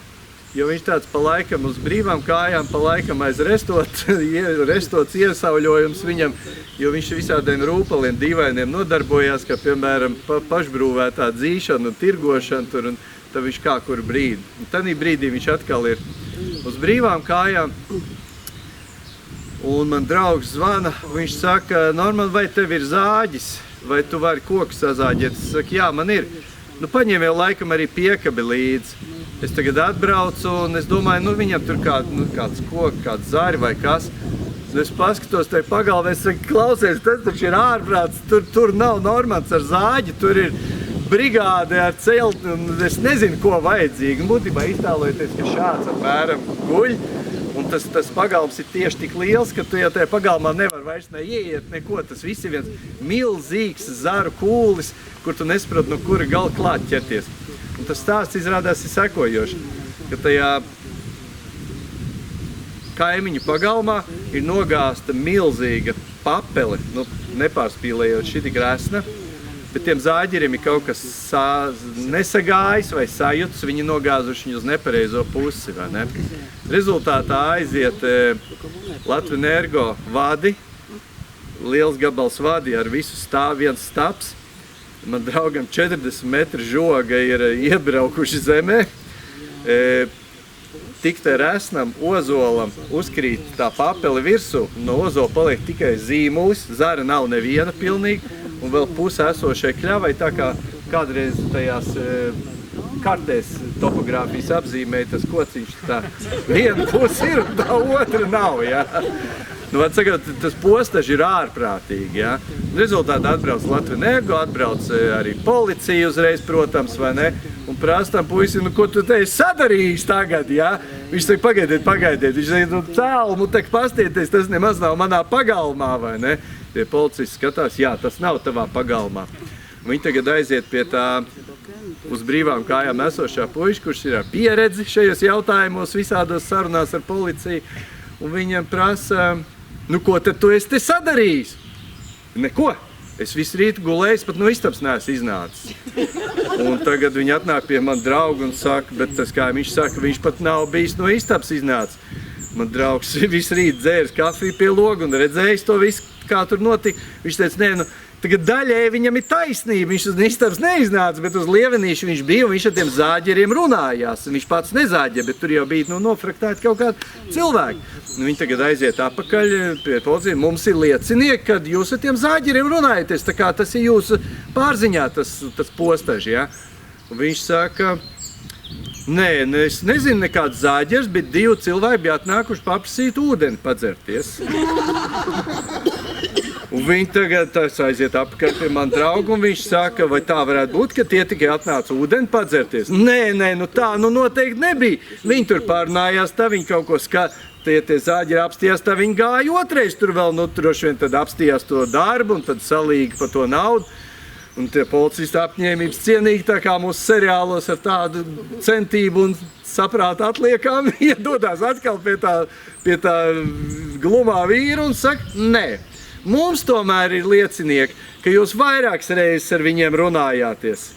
jo viņš tāds pa laikam uz brīvām kājām, pa laikam aiz restots iesauļojums viņam, jo viņš visādiem rūpaliem dīvainiem nodarbojās, kā piemēram pašbrūvētā dzīšana un tirgošana tur, un tad viņš kā kur brīdi. Un tādī brīdī viņš atkal ir uz brīvām kājām, un man draugs zvana, viņš saka, Norman, vai tev ir zāģis, vai tu vari koku sazāģēt? Es saku, jā, man ir. Nu, paņem jau laikam arī piekabi līdzi. Es tagad atbraucu, un es domāju, viņam tur kāds koks, kāds zari vai kas. Un es paskatos tai pagalvē, es saku, klausies, tas taču ir ārprāts, tur nav Normans ar zāģi, tur ir brigāde ar celti, un es nezinu, ko vajadzīgi. Būtībā iztēlojieties, ka šāds apmēram guļ, un tas pagalms ir tieši tik liels, ka tu jau tajā pagalmā nevar vairs neieiet neko. Tas viss ir viens milzīgs zaru kūlis, kur tu nesaproti, no kura gala klāt ķerties. Un tas stāsts izrādās ir sekojoši, ka tajā kaimiņu pagalmā ir nogāsta milzīga papele, nepārspīlējot šitik resna, bet tiem zāģeriem ir kaut kas nesagājis vai sajuts, viņi nogāzuši viņu uz nepareizo pusi, vai ne? Rezultātā aiziet Latvenergo vadi, liels gabals vadi ar visu viens stabs. Man draugam 40 metri žoga ir iebraukuši zemē. Tik te resnam ozolam uzkrīt tā papeli virsū, no ozola paliek tikai zīmulis, zara nav neviena pilnīgi, un vēl pusē esošai kļavai, tā kā kādreiz tajās kartēs topogrāfijas apzīmēja tas kociņš, tā viena pusi ir, tā otra nav, jā. Nu, sakot, tas postaži ir ārprātīgi, jā. Rezultātā atbrauc Latvenergo, atbrauc arī policija uzreiz, protams, vai ne, un prasa tam puisim, ko tu te esi sadarījis tagad, jā? Viņš saka, pagaidiet, viņš saka, cēlumu, pastieties, tas nemaz nav manā pagalmā, vai ne? Tie policisti skatās, jā, tas nav tavā pagalmā. Viņi tagad aiziet pie tā uz brīvām kājām esošā puiša, kurš ir ar pieredzi šajos jautājumos, visādos sarunās ar policiju, un viņam prasa, nu ko tad tu esi te sadarījis? Neko. Es visu rītu gulēju, pat no istabas neesmu iznācis. Un tagad viņi atnāk pie man draugu un saka, bet tas kā viņš saka, viņš pat nav bijis no istabas iznācis. Man draugs visu rītu dzēris kafiju pie loga un redzējis to visu, kā tur notika. Viņš teica, nē, nu, tagad daļēji viņam ir taisnība, viņš uz istabas neiznāca, bet uz Lievenīšu viņš bija un viņš ar tiem zāģeriem runājās. Viņš pats nezāģē, bet tur jau bija nofraktēti kaut kādi cilvēki. Viņi tagad aiziet apakaļ pie policija. Mums ir liecinieki, kad jūs ar tiem zāģeriem runājaties, tā kā tas ir jūsu pārziņā, tas postaži, ja? Un viņš saka, nē, es nezinu nekāds zāģers, bet 2 cilvēki bija atnākuši paprasīt ūdeni padzerties. Un viņi tagad aiziet apkārt pie man draugu, un viņš saka, vai tā varētu būt, ka tie tikai atnāca ūdeni padzerties. Nē, nu tā, nu noteikti nebija. Viņi tur pārnājās, tā viņi kaut ko tie zāģi apstījās, tā viņi gāja otrais, tur vēl, nu, droši vien tad apstījās to darbu, un tad salīga par to naudu. Un tie policisti apņēmības cienīgi, tā kā mūsu seriālos ar tādu centību un saprātu atliekām, iedodās atkal pie tā glumā vīra un saka, nē, mums tomēr ir liecinieki, ka jūs vairākas reizes ar viņiem runājāties.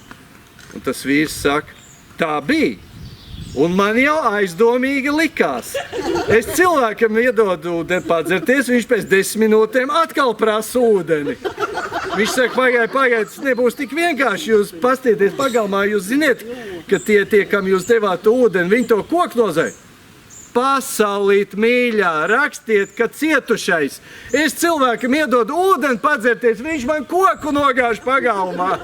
Un tas vīrs saka, tā bija. Un man jau aizdomīgi likās. Es cilvēkam iedodu ūdeni padzerties, viņš pēc 10 minūtēm atkal prasa ūdeni. Viņš saka, pagaid, tas nebūs tik vienkārši, jūs pastieties pagalmā, jūs ziniet, ka tie, kam jūs devāt ūdeni, viņi to koku nozai. Pasaulīt mīļā, rakstiet, ka cietušais. Es cilvēkam iedodu ūdeni padzerties, viņš man koku nogāž pagalmā.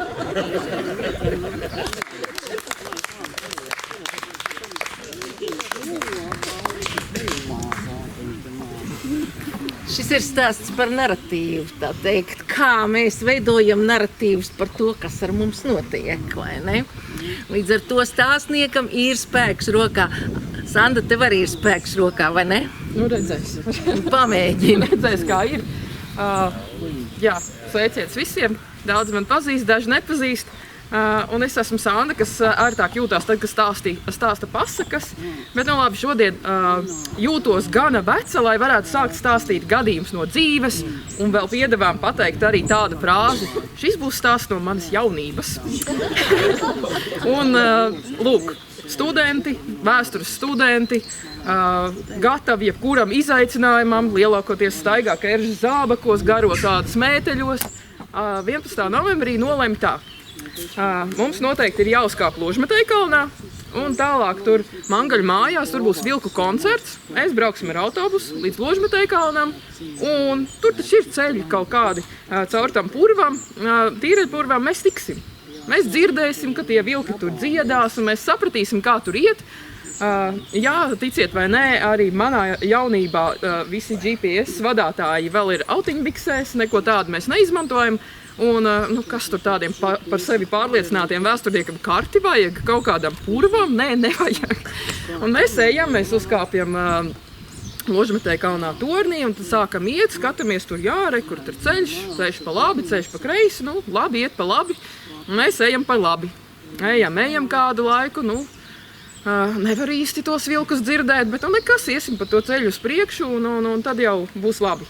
Šis ir stāsts par naratīvu, tā teikt, kā mēs veidojam naratīvus par to, kas ar mums notiek, vai ne? Līdz ar to stāstniekam ir spēks rokā. Sanda, tev arī ir spēks rokā, vai ne? Nu, redzēs. Pamēģini. Redzēs, kā ir. Jā, sveiciens visiem. Daudz man pazīst, daži nepazīst. Un es esmu Sanda, kas ērtāk jūtās tad, kas stāsta pasakas. Bet, nu labi, šodien jūtos gana veca, lai varētu sākt stāstīt gadījumus no dzīves un vēl piedevām pateikt arī tādu frāzi. Šis būs stāsts no manas jaunības. Un, lūk, studenti, vēstures studenti, gatavi jebkuram izaicinājumam, lielākoties staigā Kerža zābakos, garos ādas mēteļos. 11. novembrī nolēma tā. Mums noteikti ir jāuzkāp Ložmetēja kalnā, un tālāk tur Mangaļu mājās, tur būs vilku koncerts. Mēs brauksim ar autobusu līdz Ložmetēja kalnam, un tur taču ir ceļi kaut kādi caur tam purvam, tīreļpurvam mēs tiksim. Mēs dzirdēsim, ka tie vilki tur dziedās, un mēs sapratīsim, kā tur iet. Jā, ticiet vai nē, arī manā jaunībā visi GPS vadātāji vēl ir autiņbiksēs, neko tādu mēs neizmantojam. Un, nu, kas tur tādiem par sevi pārliecinātiem vēsturniekam karti vajag? Kaut kādam purvam? Nē, nevajag. Un mēs ejam, mēs uzkāpjam Ložmetēja kalnā tornī un tad sākam iet, skatāmies tur jāre, kur tur ceļš pa labi, ceļš pa kreisi, nu, labi, iet pa labi. Un mēs ejam pa labi. Ejam kādu laiku, nu, nevar īsti tos vilkus dzirdēt, bet nu nekas, iesim pa to ceļu uz priekšu un tad jau būs labi.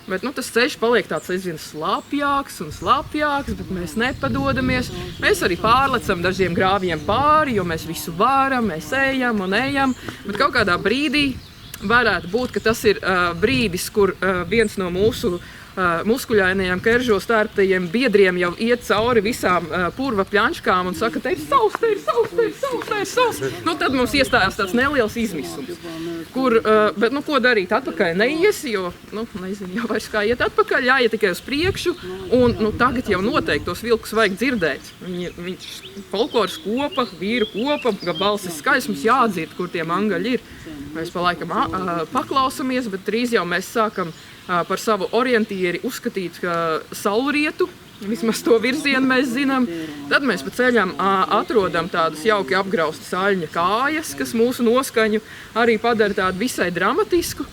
Bet nu, tas ceļš paliek tāds aizvien slapjāks un slapjāks, bet mēs nepadodamies. Mēs arī pārlecam dažiem grāvjiem pāri, jo mēs visu varam, mēs ejam un ejam. Bet kaut kādā brīdī varētu būt, ka tas ir brīdis, kur viens no mūsu muskuļainajiem Keržo stērptajiem biedriem jau iet cauri visām purva pļančkām un saka, te ir savs, te ir savs, te ir savs, te ir savs. Nu, tad mums iestājās tāds neliels izmisums. Bet, nu, ko darīt? Atpakaļ neiesi, jo, nu, nezinu, jau vairs kā iet atpakaļ, jāiet tikai uz priekšu, un, nu, tagad jau noteikti tos vilkus vajag dzirdēt. Viņš folkloras kopa, vīru kopa, balsis skaisms jādzird, kur tie mangaļi ir. Mēs pa laikam paklausamies, bet drīz jau mēs sākam par savu orientieri uzskatīt saulrietu, vismaz to virzienu mēs zinām. Tad mēs pa ceļam atrodam tādas jauki apgraustas aļņa kājas, kas mūsu noskaņu arī padara tādu visai dramatisku.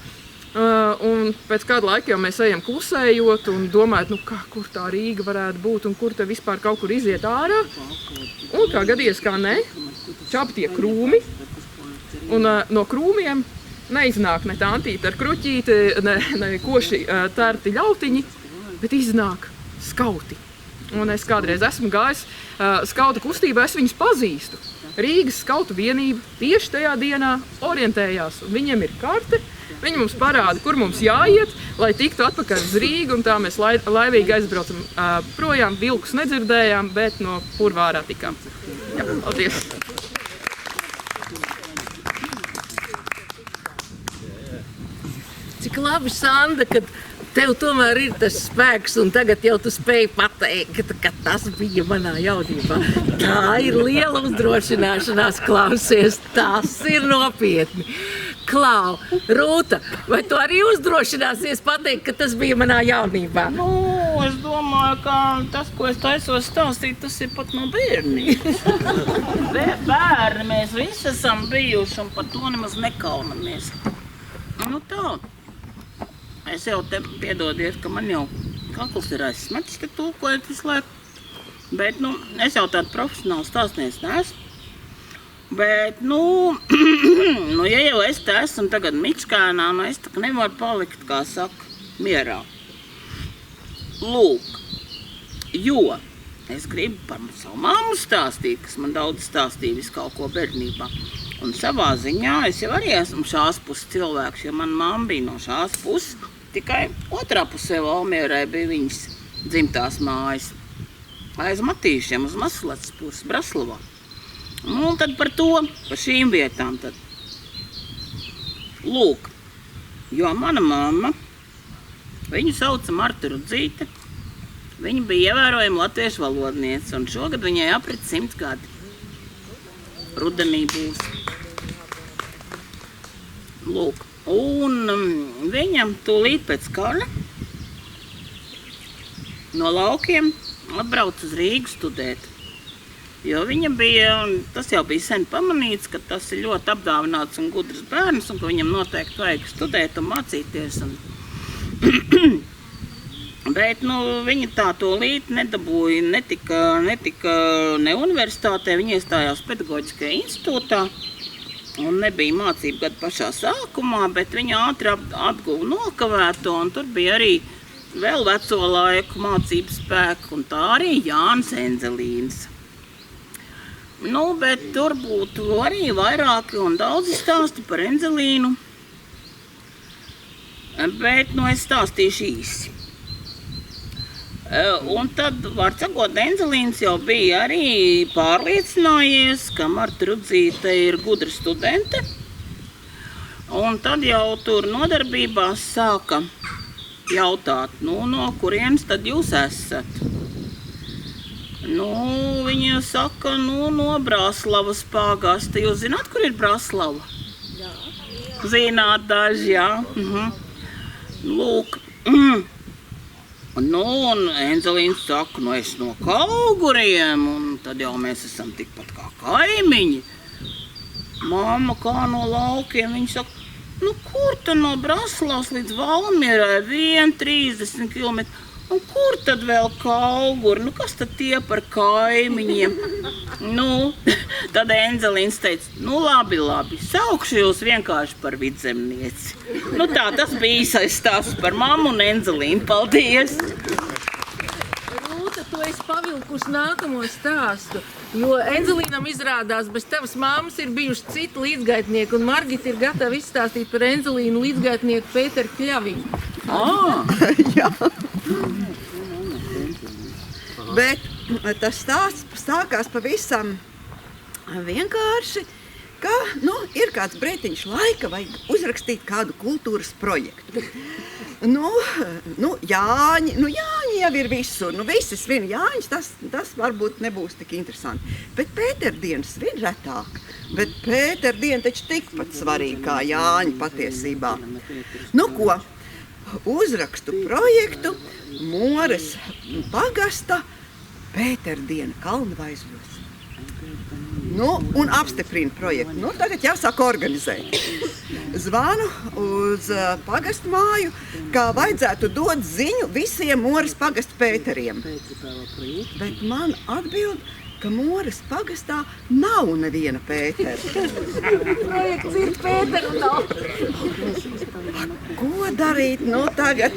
Un pēc kāda laika jau mēs ejam klusējot un domājot, nu kur tā Rīga varētu būt un kur te vispār kaut kur iziet ārā. Un kā gadījies, kā ne, čap tie krūmi. Un no krūmiem neiznāk ne tantīti ar kruķīti, ne koši tērti ļautiņi, bet iznāk skauti. Un es kādreiz esmu gājis skauta kustībā, es viņus pazīstu. Rīgas skautu vienība tieši tajā dienā orientējās, un viņiem ir karte. Viņi mums parāda, kur mums jāiet, lai tiktu atpakaļ uz Rīgu, un tā mēs laivīgi aizbraucam projām. Vilkus nedzirdējām, bet no purvā ārā tikām. Jā, paldies! Cik labi, Sanda, ka tev tomēr ir tas spēks, un tagad jau tu spēji pateikt, ka tas bija manā jaunībā. Tā ir liela uzdrošināšanās, klausies, tas ir nopietni. Klau, Rūta, vai tu arī uzdrošināsies pateikt, ka tas bija manā jaunībā? Nu, es domāju, ka tas, ko es taisos stāstīt, tas ir pat no bērnības. Bērni mēs visi esam bijuši un par to nemaz nekaunamies. Nu tā, es jau te piedodiet, ka man jau kakls ir aizsmets, te tulkojot visu laiku. Bet, nu, es jau tādu profesionālu stāstnieks neesmu. Bet, nu, ja jau es te esmu tagad Mičkānā, nu, es tā nevaru palikt, kā saka, mierā. Lūk, jo es gribu par savu mammu stāstīt, kas man daudz stāstīja visu kaut ko bērnībā. Un savā ziņā es jau arī esmu šās puses cilvēks, jo mana mamma bija no šās puses, tikai otrā pusē Valmierai bija viņas dzimtās mājas. Aiz Matīšiem, uz Maslacas puses, Braslavā. Nu, tad par to, par šīm vietām tad. Lūk, jo mana mamma, viņu sauca Marta Rudzīte, viņa bija ievērojama latviešu valodniece, un šogad viņai aprit 100 gadi. Rudenī būs. Lūk, un viņa tūlīt pēc kara no laukiem atbrauc uz Rīgu studēt. Jo viņa bija, tas jau bija sen pamanīts, ka tas ir ļoti apdāvināts un gudrs bērns, un ka viņam noteikti vajag studēt un mācīties. Bet, nu, viņa tā tūlīt nedabūja, netika ne universitātē, viņa iestājās pedagoģiskajā institūtā, un nebija mācību gadu pašā sākumā, bet viņa ātri atguva nokavēto, un tur bija arī vēl veco laiku mācību spēku, un tā arī Jānis Enzelīns. Nu, bet tur būtu arī vairāki un daudzi stāsti par Enzelīnu. Bet, nu, es stāstīšu īsi. Un tad, var sakot, Enzelīns jau bija arī pārliecinājies, ka Marta Rudzīte ir gudra studente. Un tad jau tur nodarbībās sāka jautāt, nu, no kurienes tad jūs esat? Nu, viņa saka, nu, no Braslavas pagasta. Jūs zināt, kur ir Braslava? Jā. Zināt daži, jā. Lūk. Nu, un Enzelīns saka, nu, es no Kauguriem, un tad jau mēs esam tikpat kā kaimiņi. Mamma kā no laukiem, viņa saka, nu, kur tad no Braslavas līdz Valmierai 30 km? Un kur tad vēl Kauguri? Nu, kas tad tie par kaimiņiem? Nu, tad Enzelīns teica, nu, labi, saukšu jūs vienkārši par vidzemnieci. Nu tā, tas bija īsais stāsts par mammu un Enzelīnu. Paldies! Rūta, tu esi pavilkusi nākamo stāstu, jo Enzelīnam izrādās, bez tavas mammas ir bijuši citi līdzgaitnieki, un Margita ir gatava izstāstīt par Enzelīnu līdzgaitnieku Pēteru Kļaviņu. Jā. Bet tas stāsts sākās pavisam vienkārši, ka, nu, ir kāds brītiņš laika, vajag uzrakstīt kādu kultūras projektu. Nu, Jāņi jau ir visur, nu, visi svin Jāņus, tas varbūt nebūs tik interesanti. Bet Pēterdienas svin retāk, bet Pēterdiena taču tikpat svarīga kā Jāņi patiesībā. Nu, ko? Uzrakstu projektu Mores pagasta Pēterdiena Kalnvaizļos. Nu, un apstiprina projektu. Nu, tagad jāsāk organizēt. Zvanu uz pagastu māju, kā vajadzētu dot ziņu visiem Mores pagasta Pēteriem. Bet man atbild, ka Mores pagastā nav neviena Pētera. Projekts ir Pētera nav. Ko darīt? Nu, tagad,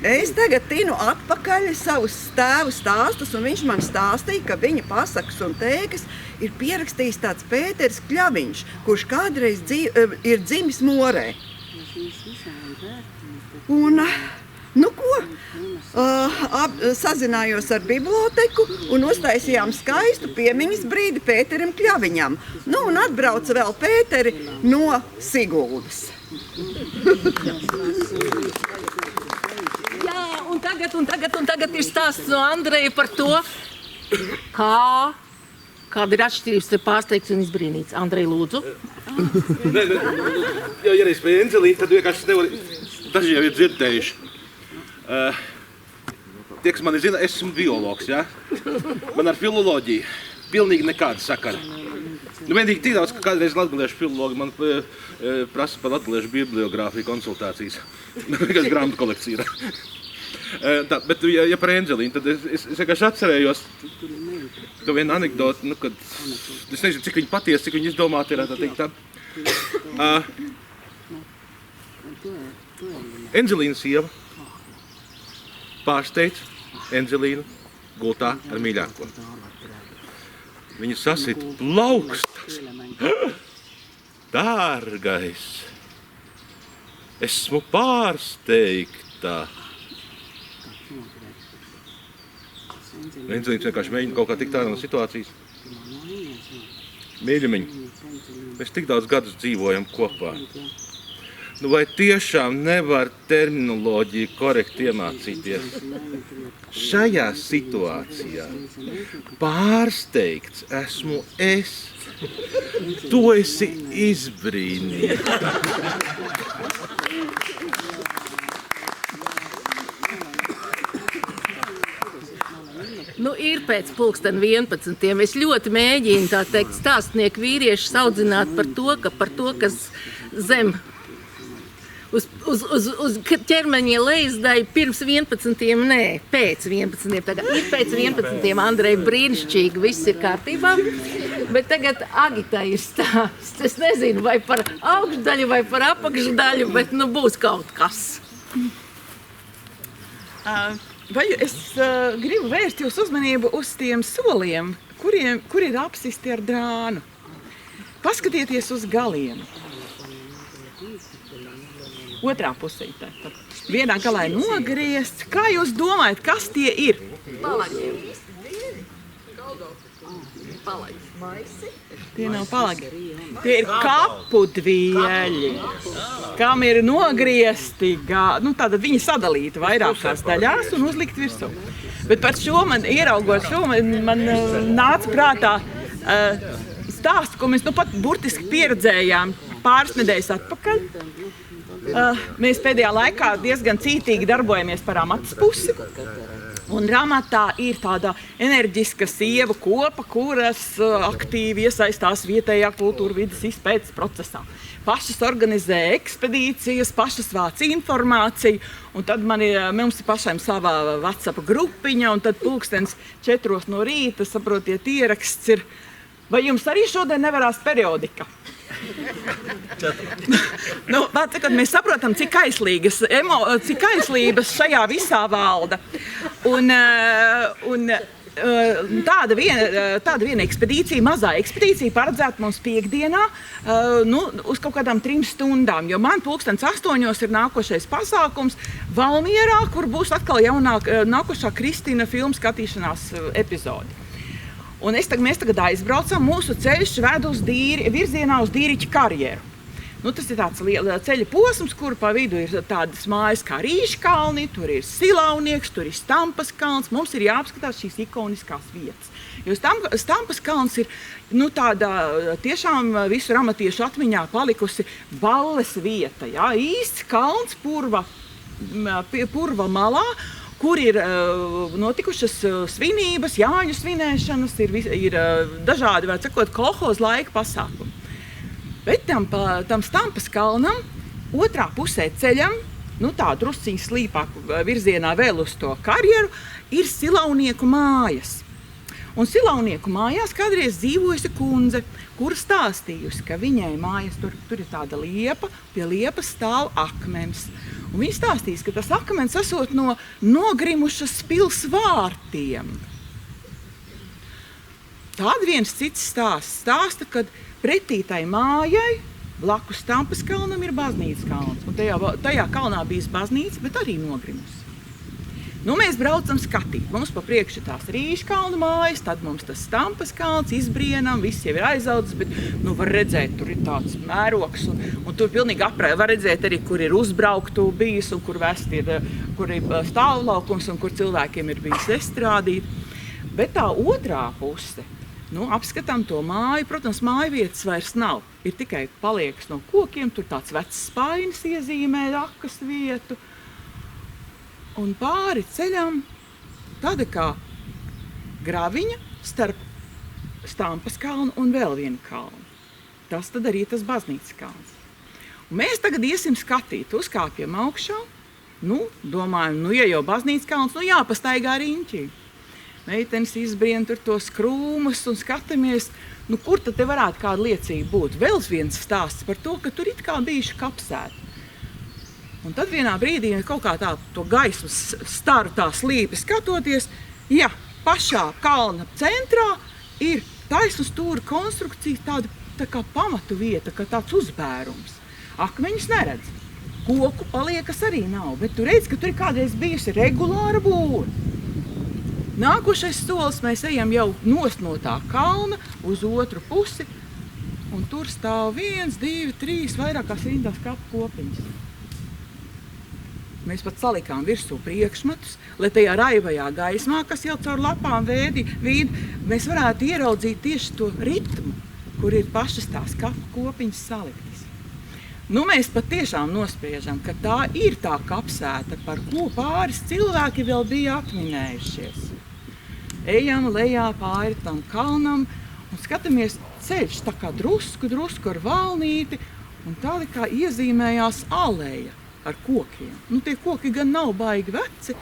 es tagad tinu atpakaļ savus tēvu stāstus, un viņš man stāstīja, ka viņa pasakas un tēkas ir pierakstījis tāds Pēters Kļaviņš, kurš kādreiz ir dzimis Morē. Un, nu ko? Sazinājos ar biblioteku un uztaisījām skaistu piemiņas brīdi Pēterim Kļaviņam. Nu, un atbrauca vēl Pēteri no Siguldas. Jā, un tagad ir stāsts no Andreja par to, Kāda ir atšķirības te pārsteigts un izbrīnīts? Andrej, lūdzu. Ja reiz pie Enzelīna, tad vienkārši nevar... Daži jau ir dzirdējuši. Tie, kas mani zina, esmu biologs, ja? Man ar filoloģiju pilnīgi nekāda sakara. Vienīgi tik daudz, ka kādreiz latgaliešu filologi man prasa par latgaliešu bibliogrāfiju konsultācijas. Vienkārši grāmatu kolekcija. Tā, bet, ja par Enzelīnu, tad es vienkārši atcerējos to vienu anekdoti, kad es nezinu, cik viņa patiesa, cik viņa izdomāta ir, tā teikt tā. Enzelīna sieva pārsteidz Enzelīnu gultā ar mīļāko. Viņa sasit plaukstas. Dārgais, esmu pārsteigta. Enzelīns vienkārši mēģina kaut kā tikt ārā no situācijas. Mīļumiņi, mēs tik daudz gadus dzīvojam kopā. Nu vai tiešām nevar terminoloģiju korekti iemācīties? Šajā situācijā pārsteigts esmu es. Tu esi izbrīnīta. Nu, ir pēc pulksten 11. Es ļoti mēģinu, tā teikt, stāstnieku vīriešus audzināt par to, kas zem uz ķermeņa lejasdaļu pirms 11. Nē, pēc 11. Tagad ir pēc 11. Andrej, brīnišķīgi, viss ir kārtībā. Bet tagad Agitai ir stāsts. Es nezinu, vai par augšdaļu, vai par apakšdaļu, bet nu būs kaut kas. Vai es gribu vērst jūs uzmanību uz tiem soliem, kuri ir apsisti ar drānu. Paskatieties uz galiem. Otrā pusītē. Vienā galā ir nogriezts. Kā jūs domājat, kas tie ir? Maisi? Tie nav palagi. Tie ir kapudvieļi, kam ir nogriezti, tātad viņi sadalīti vairākās daļās un uzlikt virsū. Bet par šo ieraugot šo, man nāca prātā stāsts, ko mēs nu pat burtiski pieredzējām pāris nedēļas atpakaļ. Mēs pēdējā laikā diezgan cītīgi darbojamies par amatas pusi. Un Ramatā ir tāda enerģiska sievu kopa, kuras aktīvi iesaistās vietējā kultūra vides izpētes procesā. Pašas organizē ekspedīcijas, pašas vāc informāciju, un tad mums ir pašiem savā WhatsApp grupiņa, un tad pulkstens 4 no rīta, saprotiet, ieraksts ir, vai jums arī šodien nevarās periodika? Mēs saprotam, cik aizlības šajā visā valda. Tāda viena ekspedīcija, mazā ekspedīcija paredzēta mums piekdienā uz kaut kādām 3 stundām, jo man pulkstens 8 ir nākošais pasākums Valmierā, kur būs atkal nākošā Kristīna filmu skatīšanās epizode. Un mēs tagad aizbraucam, mūsu ceļš ved virzienā uz Dīriķa karjeru. Tas ir tāds ceļa posms, kur pa vidu ir tādas mājas kā Rīškalni, tur ir Silaunieks, tur ir Stampas kalns. Mums ir jāapskatās šīs ikoniskās vietas. Jo Stampas kalns ir tāda tiešām visu ramatiešu atmiņā palikusi balles vieta. Jā? Īsts kalns purva malā, kur ir notikušas svinības, Jāņu svinēšanas, ir dažādi, var sakot, kolhoz laika pasākumi. Bet tam Stampas kalnam, otrā pusē ceļam, tā drusciņa slīpāk virzienā vēl uz to karjeru, ir Silaunieku mājas. Un Silaunieku mājās kādreiz dzīvojusi kundze, kura stāstījusi, ka viņai mājas tur ir tāda liepa, pie liepas stāv akmens. Un viņa stāstīs, ka tas akmens esot no nogrimušas pils vārtiem. Tāda viens cits stāsta, kad pretī tai mājai blakus Stampas kalnam ir baznīcas kalns. Un tajā kalnā bijis baznīca, bet arī nogrimusi. Mēs braucam skatīt. Mums pa priekšu tās Rīškalnu mājas, tad mums tas Stampas kalns, izbrienam, viss jau ir aizaudzis, bet var redzēt, tur ir tāds mērogs, un tur pilnīgi var redzēt arī, kur ir uzbrauktu bijis, un kur ir stāvlaukums, un kur cilvēkiem ir bijis estrādīt. Bet tā otrā puse, Nu, apskatām to māju. Protams, mājvietas vairs nav. Ir tikai paliekas no kokiem, tur tāds vecs spainis iezīmē rakas vietu. Un pāri ceļam tāda kā graviņa starp Stampas kalnu un vēl vienu kalnu. Tas tad arī tas baznīcas kalns. Un mēs tagad iesim skatīt, uzkāpjam augšā. Nu, domājam, ja jau baznīcas kalns, jāpastaigā riņķī. Meitenes izbrien tur tos krūmus un skatāmies, kur tad te varētu kāda liecība būt. Vēl viens stāsts par to, ka tur it kā bijuši kapsēti. Un tad vienā brīdī kaut kā to gaismu staru tā slīpi skatoties, pašā kalna centrā ir taisnu stūra konstrukcija, tāda tā kā pamatu vieta, kā tāds uzbērums. Akmeņus neredz. Koku paliekas arī nav, bet tu redz, ka tur ir kādreiz bijusi regulāra būra. Nākošais solis mēs ejam jau nost no tā kalna uz otru pusi, un tur stāv 1, 2, 3, vairākās rindās kapu kopiņas. Mēs pat salikām virsū priekšmetus, lai tajā raivajā gaismā, kas jau caur lapām vīd, mēs varētu ieraudzīt tieši to ritmu, kur ir pašas tās kapu kopiņas saliktas. Nu, mēs pat tiešām nospriežam, ka tā ir tā kapsēta, par ko pāris cilvēki vēl bija atminējušies. Ejam lejā pāri tam kalnam un skatāmies ceļš tā kā drusku ar valnīti, un tādi kā iezīmējās aleja ar kokiem. Nu, tie koki gan nav baigi veci,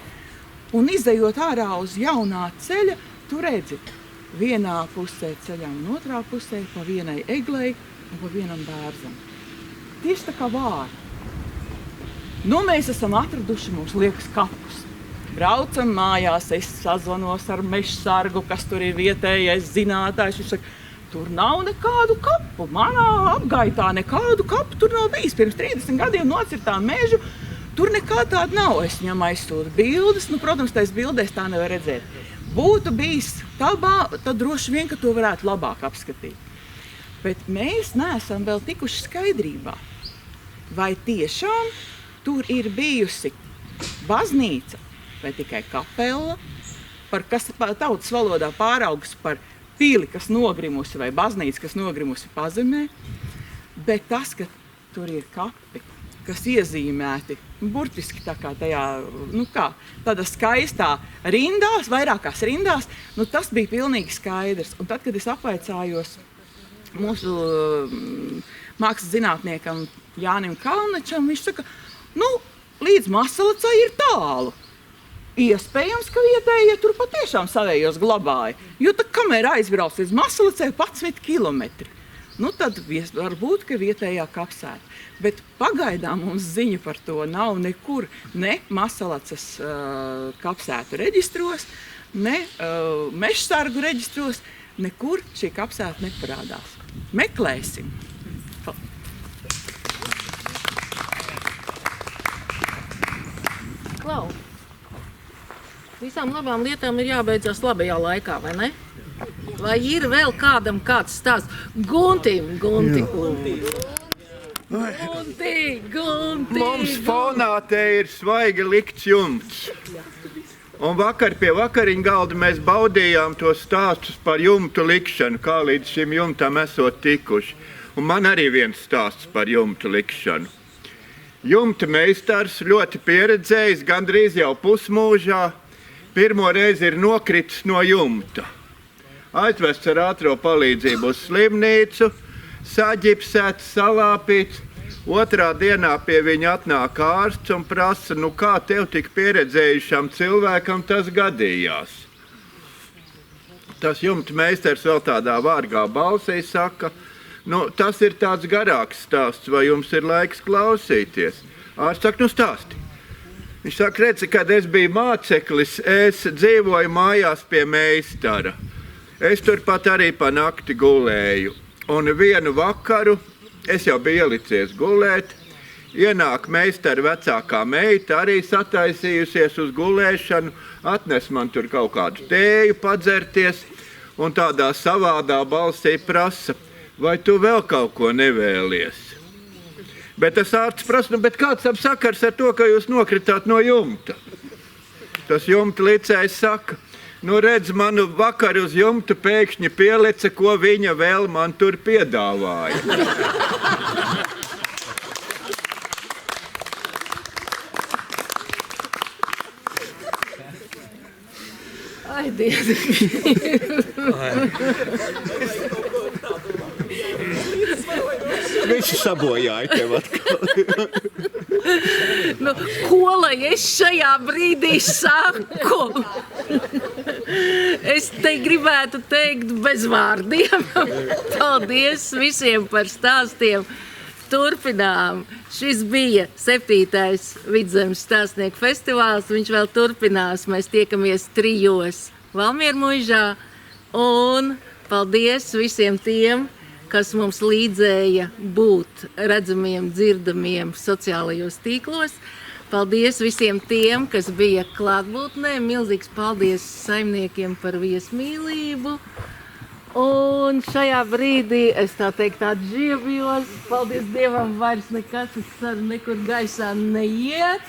un izejot ārā uz jaunā ceļa, tu redzi vienā pusē ceļām un otrā pusē pa vienai eglei un pa vienam bērzam. Tieši tā kā vāri. Nu, mēs esam atraduši, mums liekas, kapus. Braucam mājās, es sazvanos ar mežsargu, kas tur ir vietējais zinātājs. Viņš saka, tur nav nekādu kapu, manā apgaitā nekādu kapu tur nav bijis. Pirms 30 gadiem nocirtām mežu, tur nekā tāda nav. Es viņam aizsūtu bildes, protams, tais bildēs tā nevar redzēt. Būtu bijis tabā, tad droši vien, ka to varētu labāk apskatīt. Bet mēs neesam vēl tikuši skaidrībā, vai tiešām tur ir bijusi baznīca, vai tikai kapela, kas tautas valodā pāraugas par pili, kas nogrimusi, vai baznīca, kas nogrimusi pazemē, bet tas, ka tur ir kapi, kas iezīmēti, burtiski tā kā tajā, tāda skaistā rindās, vairākās rindās, tas bija pilnīgi skaidrs. Un tad, kad es apvaicājos mūsu mākslas zinātniekam Jānim Kalnečam, viņš saka, līdz Masalacai ir tālu. Iespējams, ka vietējie tur patiešām savējos glabāja, jo tad, kamēr aizbrauc līdz Masalacai 11 kilometri, tad varbūt, ka vietējā kapsēta. Bet pagaidām mums ziņa par to nav nekur, ne Masalacas kapsētu reģistros, ne mežsargu reģistros, nekur šī kapsēta neparādās. Meklēsim! Klau! Visām labām lietām ir jābeidzās labajā laikā, vai ne? Vai ir vēl kādam kāds stāsts? Gunti! Mums fonā te ir svaigi likts jumts. Un vakar pie vakariņu galda mēs baudījām tos stāstus par jumtu likšanu, kā līdz šim jumtam esot tikuši. Un man arī viens stāsts par jumtu likšanu. Jumta meistars ļoti pieredzējis, gandrīz jau pusmūžā. Pirmo reizi ir nokritis no jumta. Aizvests ar ātro palīdzību uz slimnīcu, saģipsēts, salāpīts. Otrā dienā pie viņa atnāk ārsts un prasa, kā tev tik pieredzējušam cilvēkam tas gadījās. Tas jumta meistars vēl tādā vārgā balsī saka, tas ir tāds garāks stāsts, vai jums ir laiks klausīties? Ārsts saka, stāsti. Viņš saka, redzi, kad es biju māceklis, es dzīvoju mājās pie meistara. Es turpat arī pa nakti gulēju. Un vienu vakaru, es jau biju ielicies gulēt, ienāk meistara vecākā meita, arī sataisījusies uz gulēšanu, atnes man tur kaut kādu tēju padzerties, un tādā savādā balsī prasa, vai tu vēl kaut ko nevēlies? Bet tas ārsts prasa, bet kāds sakars ar to, ka jūs nokritāt no jumta? Tas jumta licējs saka, Nu, redz, manu vakar uz jumta pēkšņi pieleca, ko viņa vēl man tur piedāvāja. Ai, Dievs! Viņš sabojāja tev atkal. Nu, ko lai es šajā brīdī saku? Es te gribētu teikt bez vārdiem. Paldies visiem par stāstiem. Turpinām. Šis bija 7. Vidzemes stāstnieku festivāls. Viņš vēl turpinās. Mēs tiekamies 3. Valmiermuižā. Un paldies visiem tiem, kas mums līdzēja būt redzamiem, dzirdamiem sociālajos tīklos. Paldies visiem tiem, kas bija klātbūtnē. Milzīgs paldies saimniekiem par viesmīlību. Un šajā brīdī es tā teikt atžiebjos. Paldies Dievam, vairs nekas, es ceru, nekur gaisā neiet.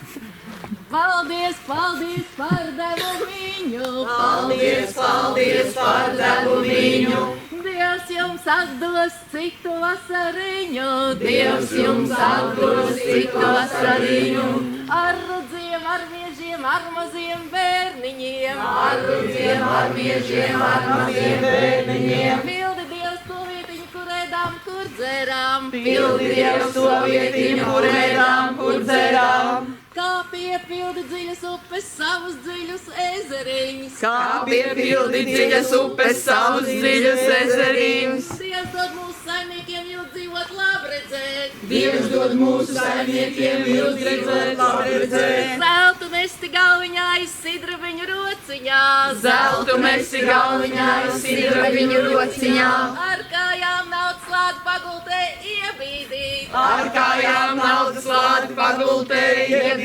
Paldies, paldies par devumiņu! Paldies, paldies par devumiņu! Dievs jums atdos citu vasariņu! Dievs jums atdos citu vasariņu! Ar rudziem, ar miežiem, ar maziem bērniņiem! Ar rudziem, ar miežiem, ar maziem bērniņiem! Pildi Dievs to vietiņu, kur ēdām, kur dzerām! Pildi Dievs to vietiņu, kur ēdām, kur dzerām! Kā piepildi dziļas upes savus dziļus ezeriņus. Kā piepildi dziļas upes savus dziļus ezeriņus. Dievs dod mūsu saimniekiem ilgi dzīvot, labredzēt. Dievs dod mūsu saimniekiem ilgi dzīvot, labredzēt. Zeltu mesti galviņā, izsidra viņu rociņā. Zeltu mesti galviņā, izsidra viņu rociņā. Ar kājām naudas slādi pagultē iebīdīt. Ar kājām naudas slādi pagultē iebīdīt.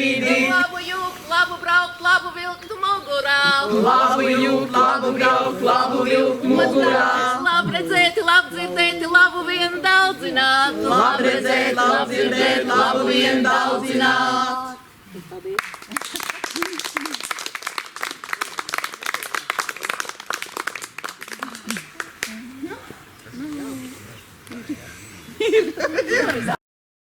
Labu jūt, labu braukt, labu vilkt mugurā. Labu jūt, labu braukt, labu vilkt mugurā. Labu redzēt, labu dzirdēt, labu vien daudzināt. Labu redzēt, labu dzirdēt, labu vien daudzināt. Paldies!